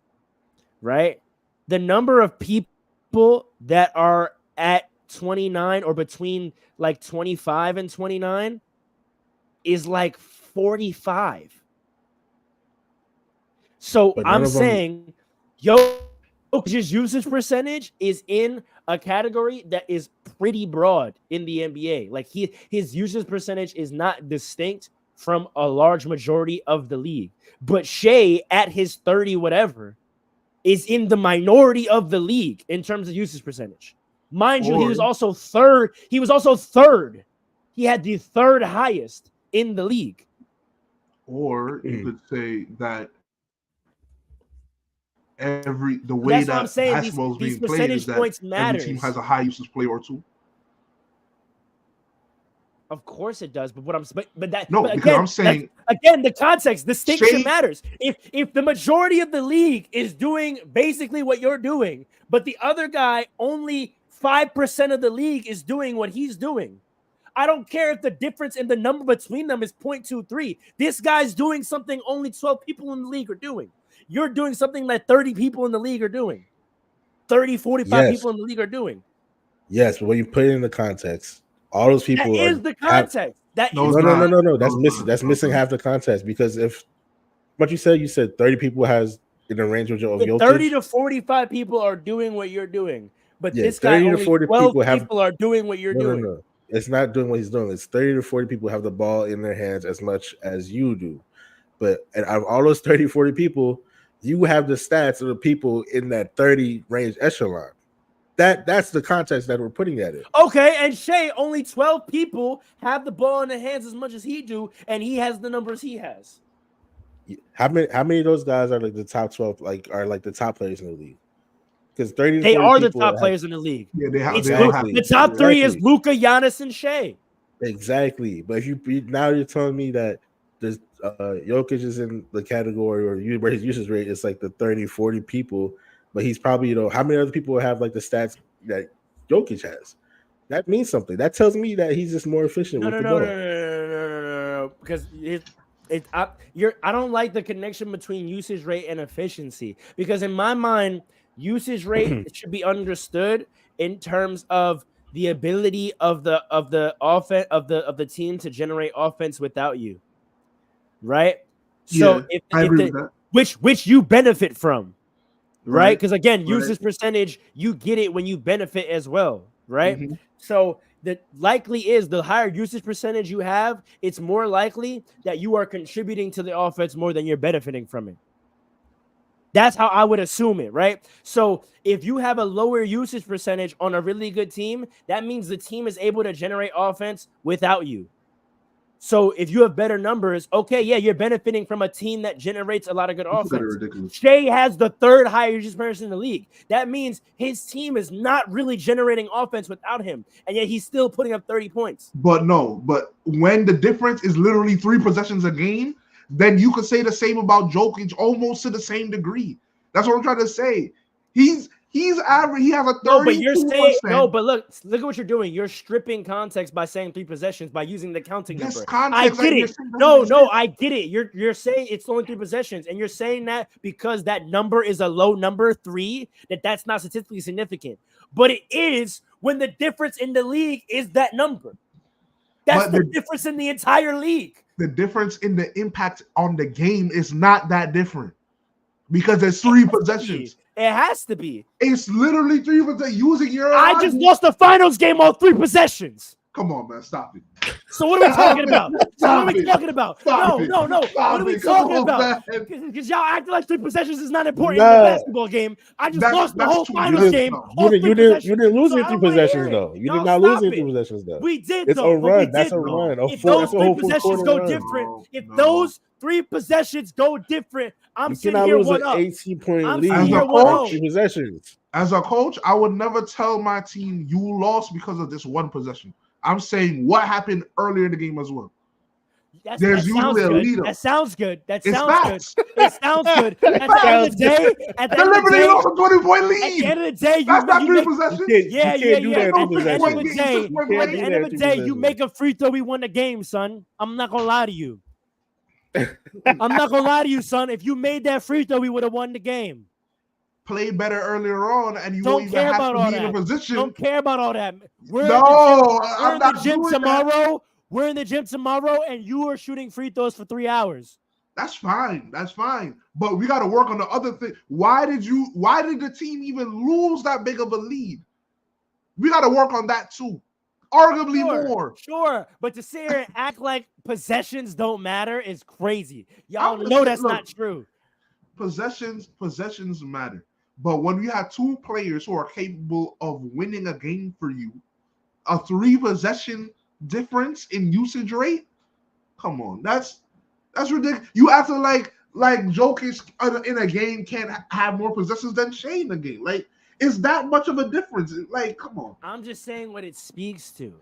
right? The number of people that are at 29 or between like 25 and 29 is like 45. So But none I'm of them- saying, Jokic's usage percentage is in a category that is pretty broad in the NBA. Like his usage percentage is not distinct from a large majority of the league. But Shea at his 30 whatever is in the minority of the league in terms of usage percentage. Mind you, he was also third. He was also third. He had the third highest in the league. Or you could say that the way That's what that I'm saying. basketball is These being played is percentage that points every matters. team has a high usage player or two. Of course it does, but what I'm but that No, but because again, I'm saying again the context distinction Shea- matters. If the majority of the league is doing basically what you're doing, but the other guy only 5% of the league is doing what he's doing. I don't care if the difference in the number between them is 0.23. This guy's doing something only 12 people in the league are doing. You're doing something that 30 people in the league are doing. 30, 45 Yes. people in the league are doing. Yes, but when you put it in the context, all those people That is the context. That No, is it's the not. No. That's No, missing. no, That's no, missing no. half the context because if what you said 30 people has in the range of Jokic. 30 to 45 people are doing what you're doing, but Yeah, this guy 30 to only 40 12 people have- people are doing what you're doing. No. It's not doing what he's doing. It's 30 to 40 people have the ball in their hands as much as you do. But and out of all those 30, 40 people, you have the stats of the people in that 30 range echelon. That's the context that we're putting that in. Okay, and Shea, only 12 people have the ball in their hands as much as he do, and he has the numbers he has. How many of those guys are like the top 12, are like the top players in the league? Because 30 to They 40 are the people top have- players in the league. Yeah, they have. It's They all Exactly. have. The top three is Exactly. Luka, Giannis, and Shea. Exactly. But if now you're telling me that there's Jokic is in the category where his usage rate is like the 30, 40 people, but he's probably, how many other people have like the stats that Jokic has? That means something. That tells me that he's just more efficient with the ball. No. Because I don't like the connection between usage rate and efficiency. Because in my mind, usage rate should be understood in terms of the ability of the offense of the team to generate offense without you. Right? So Yeah, I agree with that. which you benefit from. Right? Right. Because again, Right. usage percentage, you get it when you benefit as well. Right? Mhm. So the likely is the higher usage percentage you have, it's more likely that you are contributing to the offense more than you're benefiting from it. That's how I would assume it, right? So if you have a lower usage percentage on a really good team, that means the team is able to generate offense without you. So if you have better numbers, okay, yeah, you're benefiting from a team that generates a lot of good This is offense. ridiculous. Shea has the third highest usage percentage in the league. That means his team is not really generating offense without him, and yet he's still putting up 30 points. But when the difference is literally 3 possessions a game, then you could say the same about Jokic almost to the same degree. That's what I'm trying to say. He's average. He has a 32%. No, but you're saying no. But look at what you're doing. You're stripping context by saying 3 possessions by using the counting This number. context I get that you're it. saying No, doesn't exist. I get it. You're saying it's only 3 possessions, and you're saying that because that number is a low number, 3, that's not statistically significant. But it is when the difference in the league is that number. That's But the difference in the entire league. The difference in the impact on the game is not that different because there's 3 possessions. It has to be. It's literally 3 possessions. Using your I just lost the finals game on 3 possessions. Come on, man, stop it. So what are we talking about? Stop What are we it. talking about? Stop No, it. no, no. Stop What are we it. Come talking on, about? man. Because y'all acting like 3 possessions is not important in Nah. a basketball game. I just lost the whole too finals good, game. though. off You 3 didn't possessions. lose So in I 3 don't wanna hear possessions it. though. You Y'all did not lose stop in 3 it. possessions though. We did It's though. a but we run. That's did, a though. run. If those That's a 3 whole fourth possessions quarter go run. different, if No. those 3 possessions go different, I'm You sitting cannot here lose one an up. 18-point I'm lead sitting here on 1-0. 3 possessions. As a coach, I would never tell my team you lost because of this one possession. I'm saying what happened earlier in the game as well. That There's sounds usually a good. leader. That sounds good. That It's sounds good. facts. It sounds good. At the end of the day, at the The end of the Liberty day, lost a 20-point at the lead. end of the day, That's not you 3 make possessions. yeah, You yeah, can't do yeah. that in At 3 the end of the possessions. day, You can't at do the that end in of the 3 day, you possessions. make a free throw, we win the game, son. I'm not gonna lie to you. I'm not gonna lie to you, son. If you made that free throw, we would have won the game. Play better earlier on, and you Don't won't even care have about to all be in a that. position. Don't care about all that. We're No, in I'm the not gym doing that. tomorrow. We're in the gym tomorrow, and you are shooting free throws for 3 hours. That's fine. That's fine. But we got to work on the other thing. Why did the team even lose that big of a lead? We got to work on that too. Arguably more. Sure. But to sit here and act like possessions don't matter is crazy. Y'all know that's not true. Possessions matter. But when you have 2 players who are capable of winning a game for you, a 3 possession difference in usage rate, come on, that's ridiculous. You acting like Jokic in a game can't have more possessions than Shea in a game. Like, is that much of a difference? Like, come on. I'm just saying what it speaks to.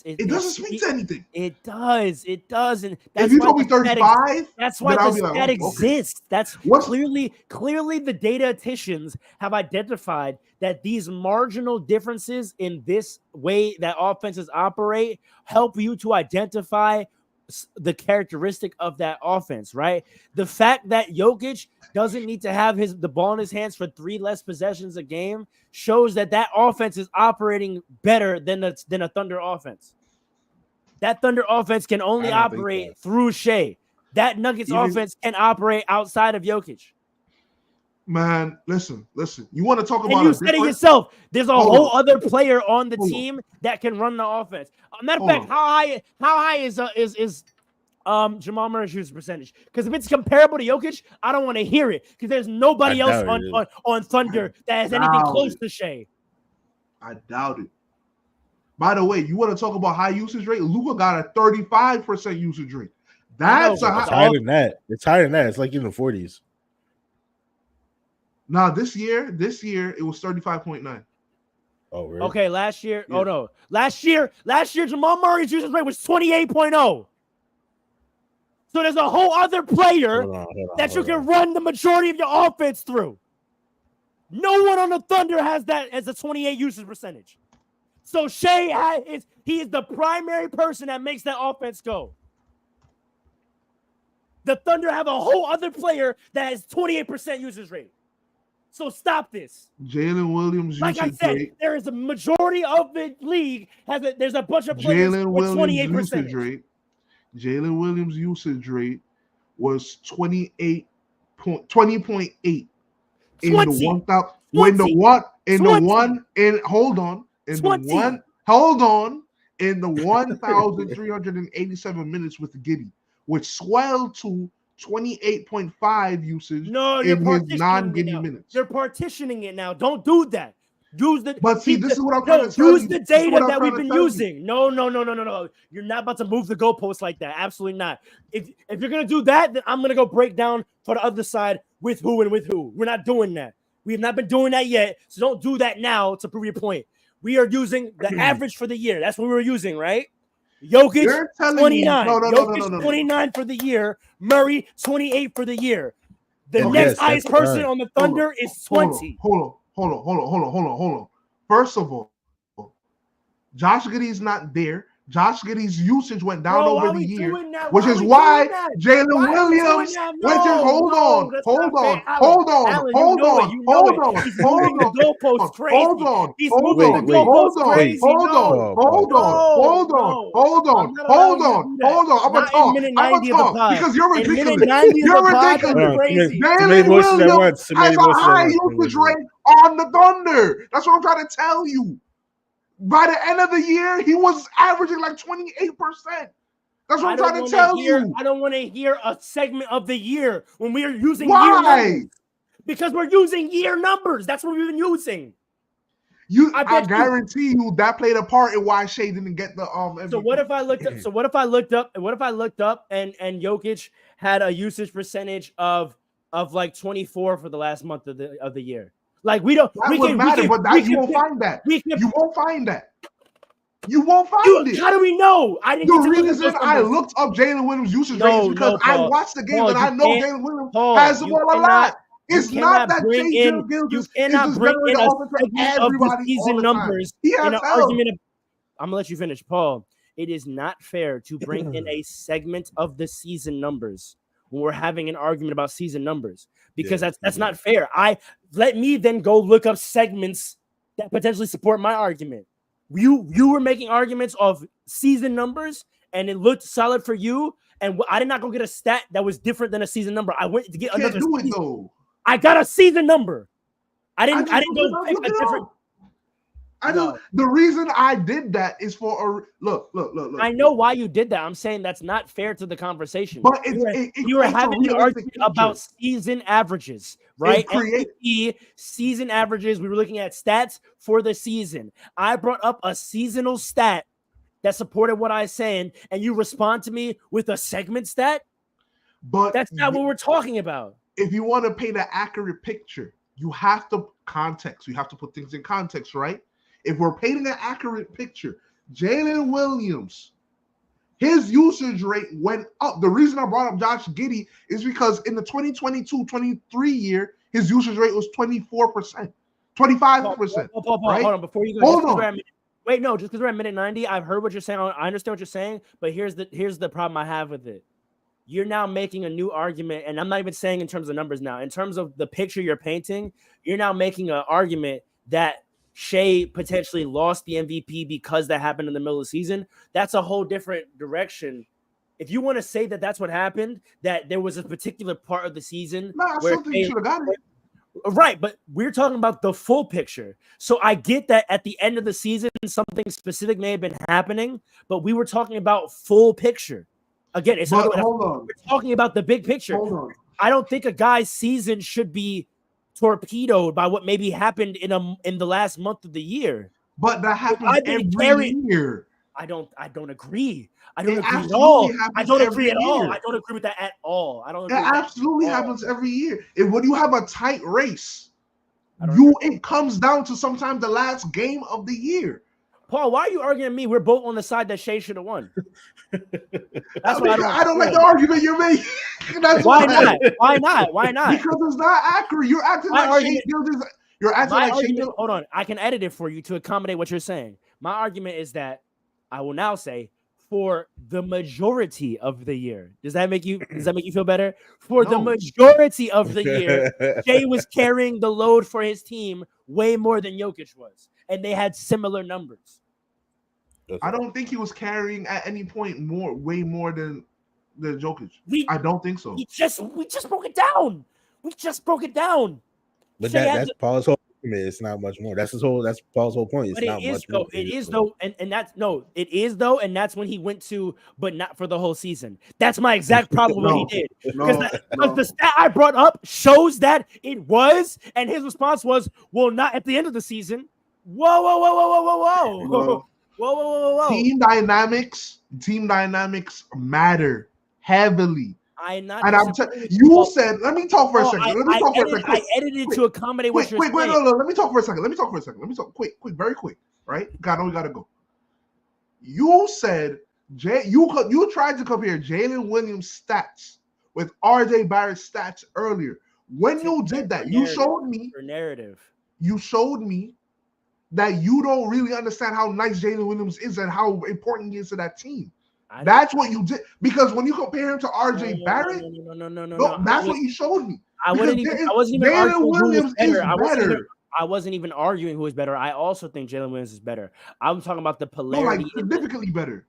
It doesn't speak to anything. It does. It does. And that's if you why told me the stat 35, that's why then I'll the be like, stat oh, exists. That's clearly the dataticians have identified that these marginal differences in this way that offenses operate help you to identify the characteristic of that offense, right? The fact that Jokic doesn't need to have the ball in his hands for 3 less possessions a game shows that offense is operating better than a Thunder offense. That Thunder offense can only operate through Shea. That Nuggets offense can operate outside of Jokic. Man, listen. You want to talk about? And you said it yourself. There's a whole other player on the team that can run the offense. Matter of fact, how high is Jamal Murray's usage percentage? Because if it's comparable to Jokic, I don't want to hear it. Because there's nobody else on Thunder that has anything close to Shea. I doubt it. By the way, you want to talk about high usage rate? Luka got a 35% usage rate. That's higher than that. It's higher than that. It's like in the 40s. Now this year it was 35.9. Oh, really? Okay, last year. Yeah. Oh no, last year Jamal Murray's usage rate was 28.0. So there's a whole other player that you can run the majority of your offense through. No one on the Thunder has that as a 28 usage percentage. So Shea is the primary person that makes that offense go. The Thunder have a whole other player that has 28% usage rate. So stop this. Jalen Williams, like I said, rate. There is a majority of the league there's a bunch of players with 28%. Jalen Williams' usage rate was 20.8 in the 1,000. In the 1,387 minutes with Giddey, which swelled to 28.5 usage in his non-Giddey minutes. You're partitioning it now. Don't do that. This is what I'm trying to tell you. Use the data that we've been using. No. You're not about to move the goalposts like that. Absolutely not. If you're gonna do that, then I'm gonna go break down for the other side with who and with who. We're not doing that. We have not been doing that yet. So don't do that now to prove your point. We are using the average for the year. That's what we were using, right? Jokic 29. Jokic 29 for the year. Murray 28 for the year. The next highest person on the Thunder is 20. Hold on. First of all, Josh Giddey's not there. Josh Giddey's usage went down over the year, which is why Jalen Williams. Hold on. I'm gonna talk because you're ridiculous. Jalen Williams has a high usage rate on the Thunder. That's what I'm trying to tell you. By the end of the year, he was averaging like 28%. That's what I'm trying to tell you. I don't want to hear a segment of the year when we are using Why? year numbers. Because we're using year numbers. That's what we've been using. I guarantee you that played a part in why Shea didn't get the MVP. So what if I looked up? What if I looked up and Jokic had a usage percentage of like 24 for the last month of the year? Like we don't. That wouldn't matter, but you won't find that. You won't find that. You won't find it. How do we know? I didn't. The reason I looked up Jalen Williams' usage rate is because I watched the game and I know Jalen Williams has the ball a lot. It's not that Jalen Gilgeous is just generating the offense for everybody all the numbers. He has argument. I'm gonna let you finish, Paul. It is not fair to bring in a segment of the season numbers when we're having an argument about season numbers because that's not fair. Let me then go look up segments that potentially support my argument. You were making arguments of season numbers and it looked solid for you, and I did not go get a stat that was different than a season number. I went to get another. I got a season number. I didn't go pick a different. The reason I did that is for a look. I know why you did that. I'm saying that's not fair to the conversation. But you were having an argument about season averages, right? MVP, season averages. We were looking at stats for the season. I brought up a seasonal stat that supported what I was saying, and you respond to me with a segment stat. But that's not what we're talking about. If you want to paint an accurate picture, you have to context. You have to put things in context, right? If we're painting an accurate picture, Jalen Williams, his usage rate went up. The reason I brought up Josh Giddey is because in the 2022-23 year, his usage rate was 24%, 25%. Hold on, before you go. Hold on. Wait, no, just because we're at minute 90, I've heard what you're saying. I understand what you're saying, but here's the problem I have with it. You're now making a new argument, and I'm not even saying in terms of numbers now. In terms of the picture you're painting, you're now making an argument that Shea potentially lost the MVP because that happened in the middle of the season. That's a whole different direction. If you want to say that that's what happened, that there was a particular part of the season where Shea should have got it. Right, but we're talking about the full picture. So I get that at the end of the season, something specific may have been happening, but we were talking about full picture. Again, we're talking about the big picture. Hold on. I don't think a guy's season should be torpedoed by what maybe happened in the last month of the year. But that happens every year. I don't agree. I don't agree at all. I don't agree at all. I don't agree with that at all. It absolutely happens every year. When you have a tight race, it comes down to sometimes the last game of the year. Paul, why are you arguing me? We're both on the side that Shea should have won. That's what I don't like the argument you're making. Why not? Why not? Why not? Because it's not accurate. You're acting like Shea Gilgeous. You're acting like Shea Gilgeous. Hold on. I can edit it for you to accommodate what you're saying. My argument is that I will now say for the majority of the year. Does that make you feel better? For the majority of the year, Shea was carrying the load for his team way more than Jokic was. And they had similar numbers. I don't think he was carrying at any point way more than Jokic. I don't think so. We just broke it down. But that's Paul's whole argument. It's not much more. That's Paul's whole point. It's not much more. It is though, and that's when he went to, but not for the whole season. That's my exact problem with what he did. Because the stat I brought up shows that it was, and his response was, well, not at the end of the season. Whoa. Team dynamics matter heavily. You said, let me talk for a second. I edited to accommodate what you're saying. No. Let me talk for a second. Quick, very quick. Right? We gotta go. You said you tried to compare Jalen Williams' stats with RJ Barrett's stats earlier. When you did that, you showed me narrative. You showed me that you don't really understand how nice Jalen Williams is and how important he is to that team. That's what you did. Because when you compare him to RJ Barrett, no, that's what you showed me. I wasn't even arguing who was better. I wasn't even arguing who is better. I also think Jalen Williams is better. I'm talking about the polarity. No, significantly better.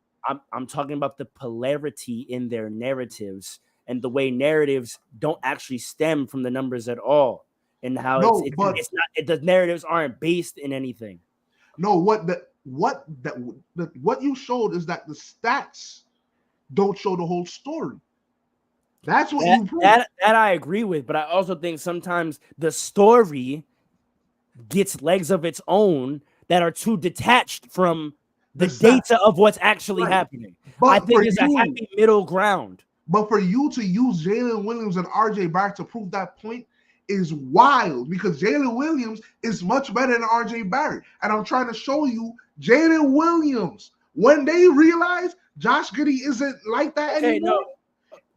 I'm talking about the polarity in their narratives and the way narratives don't actually stem from the numbers at all. And how it's not, the narratives aren't based in anything. No, what you showed is that the stats don't show the whole story. That's what you proved. That I agree with, but I also think sometimes the story gets legs of its own that are too detached from the data of what's actually happening. But I think there's a happy middle ground. But for you to use Jalen Williams and RJ Barrett to prove that point is wild, because Jalen Williams is much better than RJ Barrett. And I'm trying to show you Jalen Williams, when they realize Josh Giddey isn't like that anymore.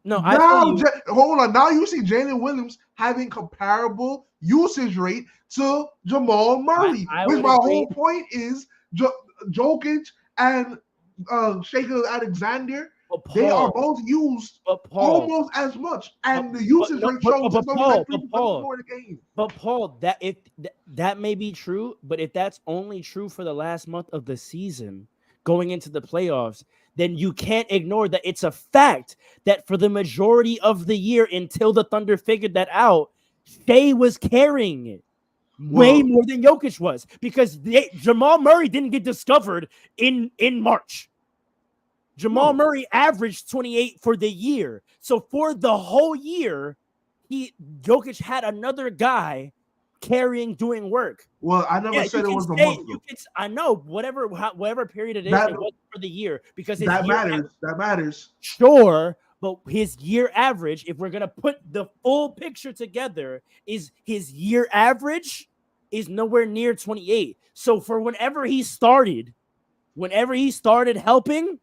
No, hold on. Now you see Jalen Williams having comparable usage rate to Jamal Murray, which my whole point is Jokic and Shaker Alexander. They are both used almost as much, and the usage rate shows more the game. But Paul, that may be true, but if that's only true for the last month of the season, going into the playoffs, then you can't ignore that it's a fact that for the majority of the year, until the Thunder figured that out, Shea was carrying it way more than Jokic was, because Jamal Murray didn't get discovered in March. Jamal Murray averaged 28 for the year. So for the whole year, Jokic had another guy doing work. Well, I never said it was a month. I know, whatever period it is, it was for the year, because that matters. Sure, but his year average, if we're gonna put the full picture together, is his year average is nowhere near 28. So for whenever he started helping,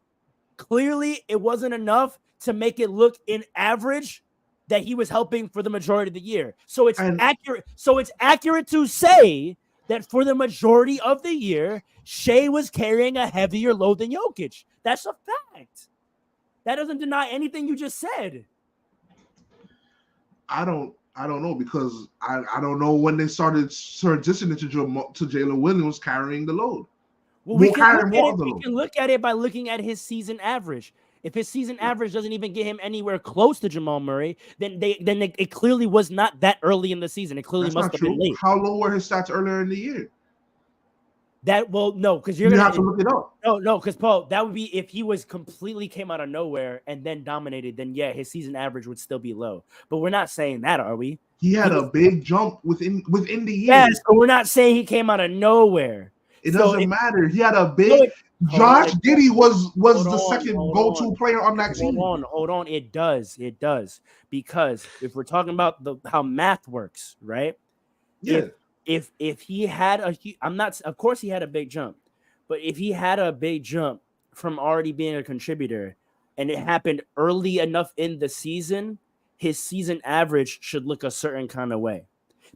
clearly it wasn't enough to make it look in average that he was helping for the majority of the year. So it's accurate. So it's accurate to say that for the majority of the year, Shea was carrying a heavier load than Jokic. That's a fact. That doesn't deny anything you just said. I don't know, because I don't know when they started transitioning to Jalen Williams carrying the load. Well, we can look at it by looking at his season average. If his season average doesn't even get him anywhere close to Jamal Murray, then it clearly was not that early in the season. It clearly must have been late. How low were his stats earlier in the year? No, because you have to look it up. No, because Paul, that would be if he was completely came out of nowhere and then dominated. Then yeah, his season average would still be low. But we're not saying that, are we? He had a big jump within the year. Yes, but we're not saying he came out of nowhere. It doesn't matter. He had a big. Josh Giddey was the second go-to player on that team. Hold on. It does, because if we're talking about how math works, right? Yeah. If he had of course he had a big jump, but if he had a big jump from already being a contributor, and it happened early enough in the season, his season average should look a certain kind of way.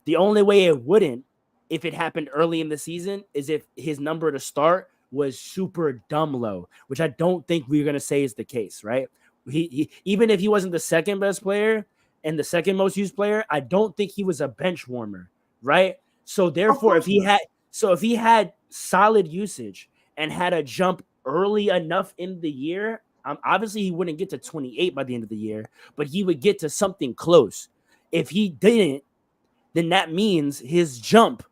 The only way it wouldn't, if it happened early in the season, is if his number to start was super dumb low, which I don't think we're going to say is the case, right? He even if he wasn't the second best player and the second most used player, I don't think he was a bench warmer, right? So therefore, if he had solid usage and had a jump early enough in the year, obviously he wouldn't get to 28 by the end of the year, but he would get to something close. If he didn't, then that means his jump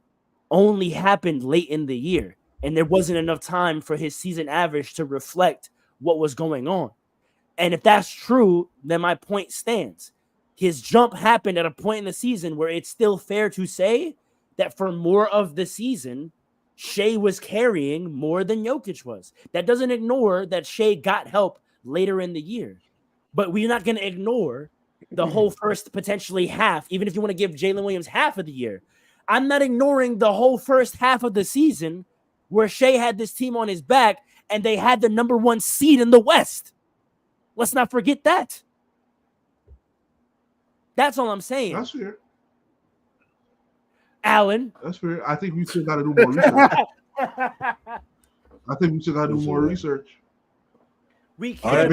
only happened late in the year, and there wasn't enough time for his season average to reflect what was going on. And if that's true, then my point stands. His jump happened at a point in the season where it's still fair to say that for more of the season, Shea was carrying more than Jokic was. That doesn't ignore that Shea got help later in the year. But we're not going to ignore the whole first potentially half, even if you want to give Jalen Williams half of the year. I'm not ignoring the whole first half of the season where Shea had this team on his back and they had the number 1 seed in the West. Let's not forget that. That's all I'm saying. That's fair. Alan. That's fair. I think we still got to do more research. We can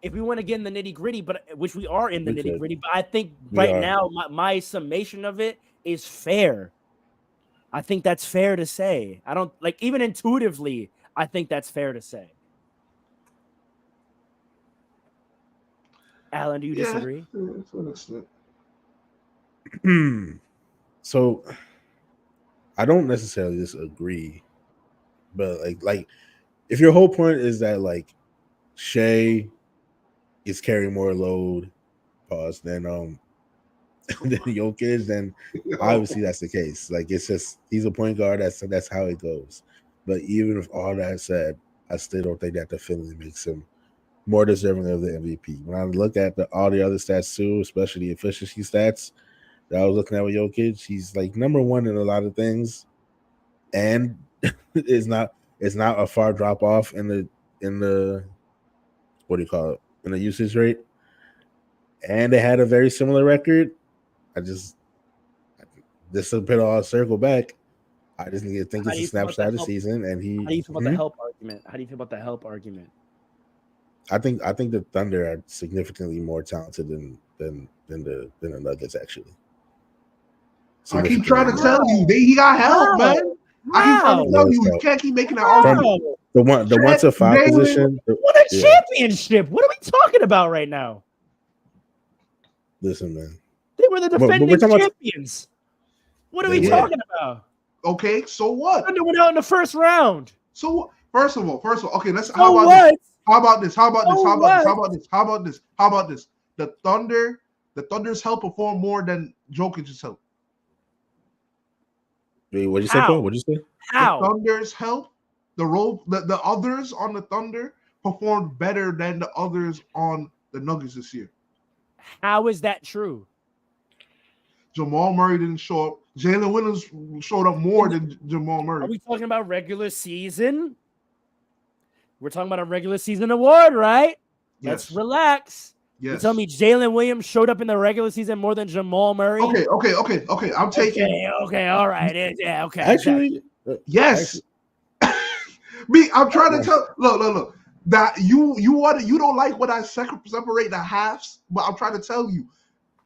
if we want to get in the nitty gritty, but which we are in the nitty gritty. But I think now my summation of it is fair. I think that's fair to say. I don't even intuitively. I think that's fair to say. Alan, do you disagree? To an extent. So I don't necessarily disagree. But like if your whole point is that like Shea is carrying more load, pause, than than Jokic, then obviously that's the case. Like it's just he's a point guard. That's how it goes. But even with all that said, I still don't think that the Philly makes him more deserving of the MVP. When I look at all the other stats too, especially the efficiency stats that I was looking at with Jokic, he's like number one in a lot of things, and it's not a far drop off in the what do you call it, in the usage rate, and they had a very similar record. This to put all circle back. I just need to think How it's do a you feel about snapshot the of the help? season, and he. How do you feel about the help argument? How do you feel about the help argument? I think the Thunder are significantly more talented than the Nuggets actually. I keep trying to Significantly tell more. you, he got help, man. I keep trying to tell you, you can't keep making that argument. The 1 to 5 Jalen- position. What a championship! What are we talking about right now? Listen, man. They were the defending we're talking champions. What are we They were. talking about? Okay, so what? Thunder went out in the first round. So first of all, okay, let's. So How about what? this? How about this? How about this? So How about what? this? How about this? How about this? How about this? The Thunder's help perform more than Jokic's help. Wait, what'd you say, How? Paul? What'd you say? How? The Thunder's help, the others on the Thunder performed better than the others on the Nuggets this year. How is that true? Jamal Murray didn't show up. Jalen Williams showed up more than Jamal Are Murray. we talking about regular season? We're talking about a regular season award, right? Let's Yes. relax. You Yes. tell me Jalen Williams showed up in the regular season more than Jamal Murray? Okay. I'm taking. Okay, all right. Yeah, okay. Actually, Yes. I'm trying to tell. Look. That you don't like when I separate the halves, but I'm trying to tell you.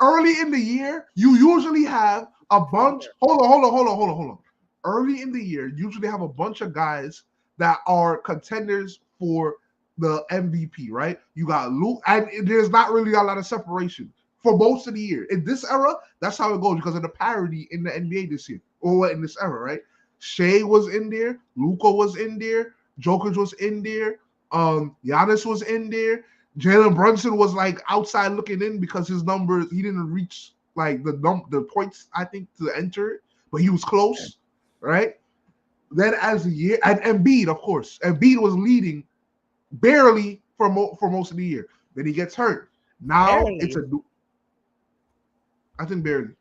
Early in the year, you usually have a bunch. Hold on. Early in the year, you usually have a bunch of guys that are contenders for the MVP, right? You got Luke, and there's not really a lot of separation for most of the year. In this era, that's how it goes because of the parity in the NBA this year, or in this era, right? Shea was in there, Luka was in there, Jokic was in there, Giannis was in there. Jalen Brunson was like outside looking in because his numbers, he didn't reach like the points, I think, to enter it, but he was close, right? Then as the year, and Embiid, of course, Embiid was leading barely for most of the year. Then he gets hurt. Now it's I think barely.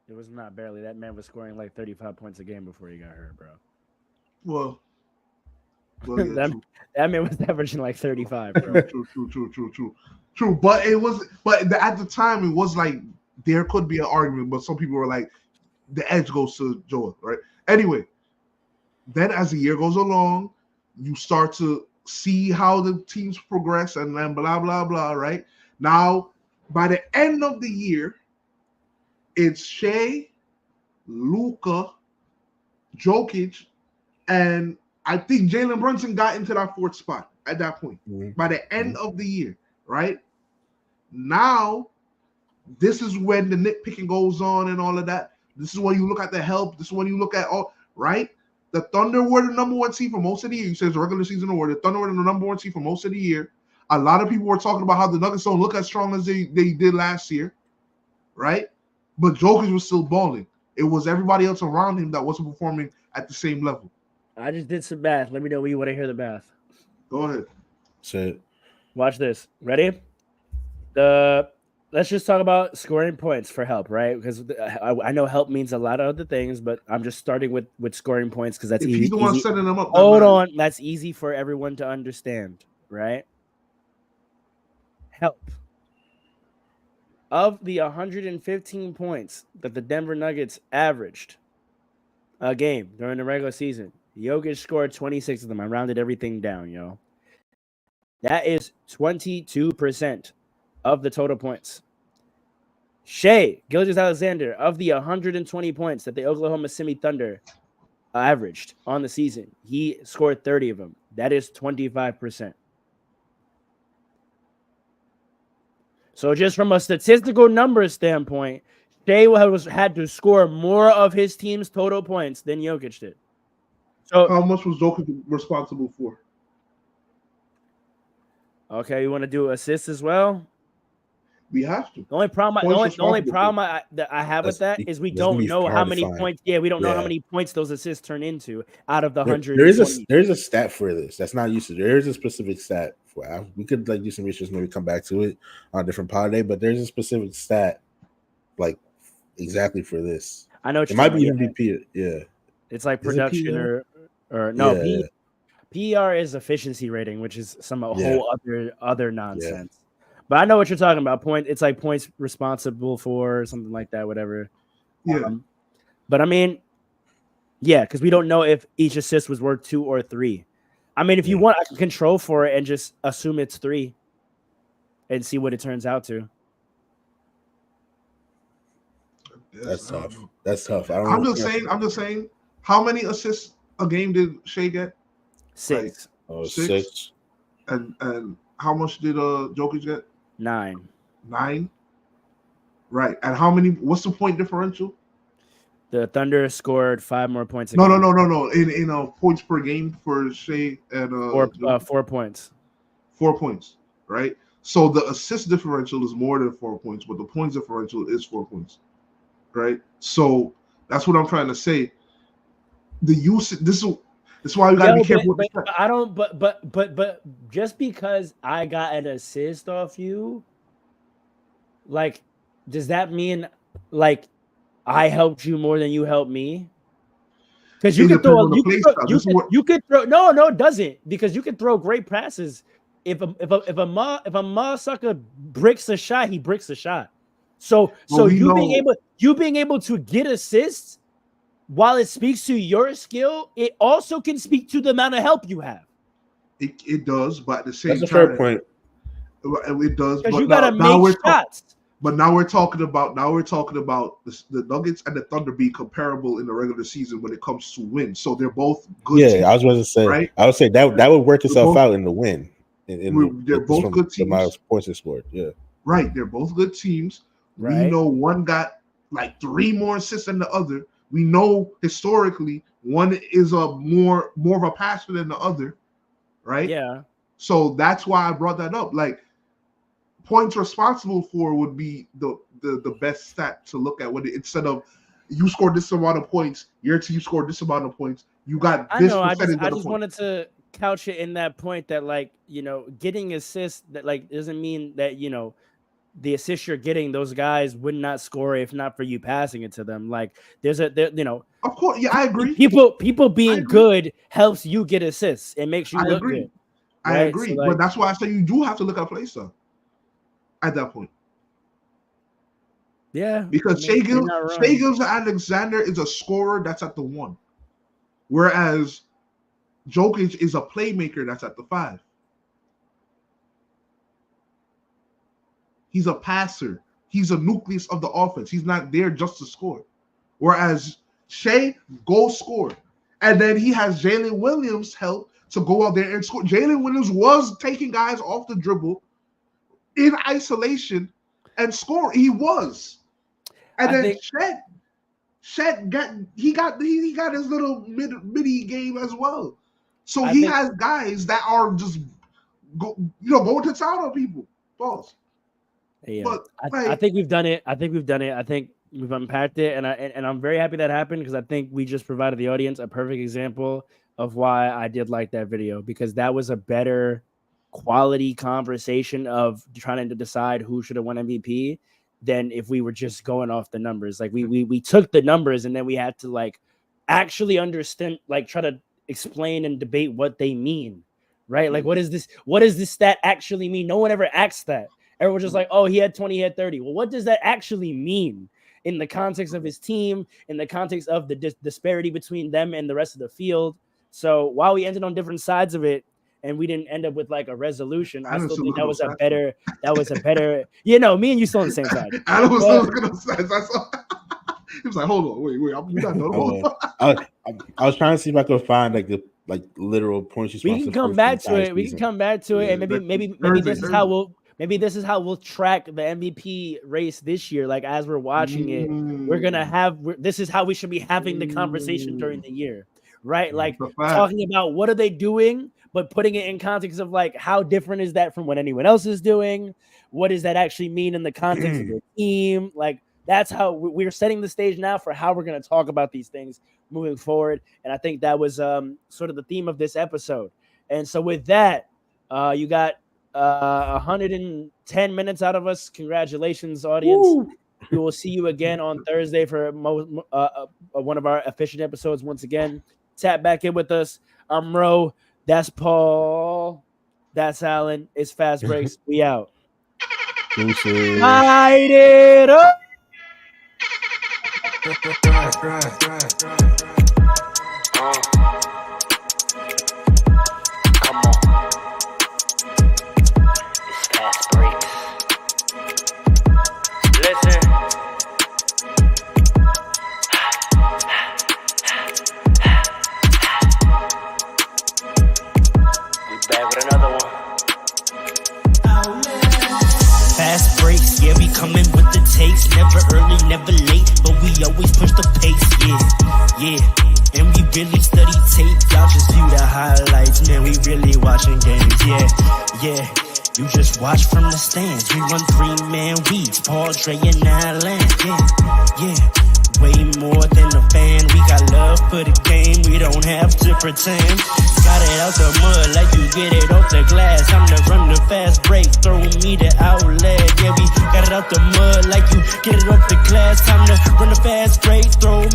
It was not barely. That man was scoring like 35 points a game before he got hurt, bro. Well, yeah, that man was averaging like 35, bro. True. But at the time, it was like there could be an argument, but some people were like, the edge goes to Joel, right? Anyway, then as the year goes along, you start to see how the teams progress and then blah, blah, blah, right? Now, by the end of the year, it's Shea, Luka, Jokic, and I think Jalen Brunson got into that fourth spot at that point by the end of the year, right? Now, this is when the nitpicking goes on and all of that. This is when you look at the help. This is when you look at all, right? The Thunder were the number one seed for most of the year. You said it's a regular season award. The Thunder were the number one seed for most of the year. A lot of people were talking about how the Nuggets don't look as strong as they did last year, right? But Jokic was still balling. It was everybody else around him that wasn't performing at the same level. I just did some math. Let me know when you want to hear the math. Go ahead. Say it. Watch this. Ready? Let's just talk about scoring points for help, right? Because I know help means a lot of other things, but I'm just starting with scoring points because that's If easy. he's the one setting them up, Hold on. That's easy for everyone to understand, right? Help. Of the 115 points that the Denver Nuggets averaged a game during the regular season, Jokic scored 26 of them. I rounded everything down, yo. That is 22% of the total points. Shea Gilgeous-Alexander, of the 120 points that the Oklahoma City Thunder averaged on the season, he scored 30 of them. That is 25%. So just from a statistical numbers standpoint, Shea had to score more of his team's total points than Jokic did. So How much was Jokic responsible for? okay, you want to do assists as well? We have to. The only problem, Points the only responsible problem that I have with that is we don't know how many points. Yeah, we don't know how many points those assists turn into out of the 120. There's a stat for this that's not used to. There is a specific stat for. We could like do some research, maybe come back to it on a different pod day. But there's a specific stat, like exactly for this. I know what it you're might be talking about, MVP. Yeah, it's like Is it production PR? or no. Yeah. PER is efficiency rating, which is some whole other nonsense. Yeah. But I know what you're talking about. It's like points responsible for something like that, whatever. Yeah. But I mean, yeah, because we don't know if each assist was worth 2 or 3. I mean, if you want, I can control for it and just assume it's 3 and see what it turns out to. That's tough. That's tough. I'm just saying. How many assists a game did Shea get? 6. Like, 6. And how much did Jokic get? 9. 9. Right. And how many? What's the point differential? The Thunder scored 5 more points. No. In points per game for Shea and 4 points. 4 points. Right. So the assist differential is more than 4 points, but the points differential is 4 points. Right. So that's what I'm trying to say. The use. This is why you gotta be careful. But I don't. But just because I got an assist off you, like, does that mean like I helped you more than you helped me? Because you could throw. You could throw. No, it doesn't. Because you could throw great passes. If a ma sucker bricks a shot, he bricks a shot. So you being able to get assists. While it speaks to your skill, it also can speak to the amount of help you have. It does, but at the same time, that's a fair point. It does, because you gotta make shots. But now we're talking about the Nuggets and the Thunder being comparable in the regular season when it comes to wins. So they're both good. Yeah, teams, I was going to say. Right? I would say that would work itself out in the win. They're both good teams. The amount of points they scored. Yeah. Right. They're both good teams. Right. We know one got like 3 more assists than the other. We know historically one is a more of a passer than the other, right? Yeah. So that's why I brought that up. Like points responsible for would be the best stat to look at instead of you scored this amount of points, your team scored this amount of points. You got this percentage. I just wanted to couch it in that point that like, you know, getting assists that like doesn't mean that, you know, the assists you're getting, those guys would not score if not for you passing it to them. Like you know, of course, yeah, I agree. People being good helps you get assists. It makes you look good. I agree, so but that's why I say you do have to look at play stuff at that point. Yeah, because Shai Gilgeous-Alexander is a scorer that's at the 1, whereas Jokic is a playmaker that's at the 5. He's a passer. He's a nucleus of the offense. He's not there just to score. Whereas Shai goes score. And then he has Jalen Williams help to go out there and score. Jalen Williams was taking guys off the dribble in isolation and score. He was. And then Chet got his little midi game as well. So he has guys that are just going to town on people. Balls. Yeah, but, I think we've done it. I think we've unpacked it, and I'm very happy that happened because I think we just provided the audience a perfect example of why I did like that video, because that was a better quality conversation of trying to decide who should have won MVP than if we were just going off the numbers. Like we took the numbers and then we had to like actually understand, like try to explain and debate what they mean, right? Like what does this stat actually mean? No one ever asked that. Everyone's just like, oh, he had 20, he had 30. Well, what does that actually mean in the context of his team, in the context of the disparity between them and the rest of the field? So while we ended on different sides of it and we didn't end up with like a resolution, I still think that was a better, you know, me and you still on the same side. I was still looking at the sides. I saw. He was like, hold on, wait, I'm not done. I was trying to see if I could find like the literal points. We can come back to it. We can come back to it, and maybe this is how we'll. Maybe this is how we'll track the MVP race this year. Like as we're watching it, we're gonna have. This is how we should be having the conversation during the year, right? Like That's a fact. talking about what are they doing, but putting it in context of like how different is that from what anyone else is doing? What does that actually mean in the context of the team? Like that's how we're setting the stage now for how we're going to talk about these things moving forward. And I think that was sort of the theme of this episode. And so with that, you got 110 minutes out of us. Congratulations, audience. Woo. We will see you again on Thursday for one of our efficient episodes once again. Tap back in with us. I'm Ro. That's Paul. That's Alan. It's Fast Breaks. We out. Deuces. Light it up. Come on. It's fast breaks. Listen. We back with another one. Fast breaks, yeah, we coming with the takes. Never early, never late, but we always push the pace, yeah. And we really study tape, y'all just view the highlights. Man, we really watching games, yeah. You just watch from the stands. We run 3-man weeks, Paul, Dre, and Alan, yeah. Way more than a fan. We got love for the game. We don't have to pretend. Got it out the mud like you get it off the glass. I'm to run the fast break. Throw me the outlet. Yeah, we got it out the mud like you get it off the glass. Time to run the fast break. Throw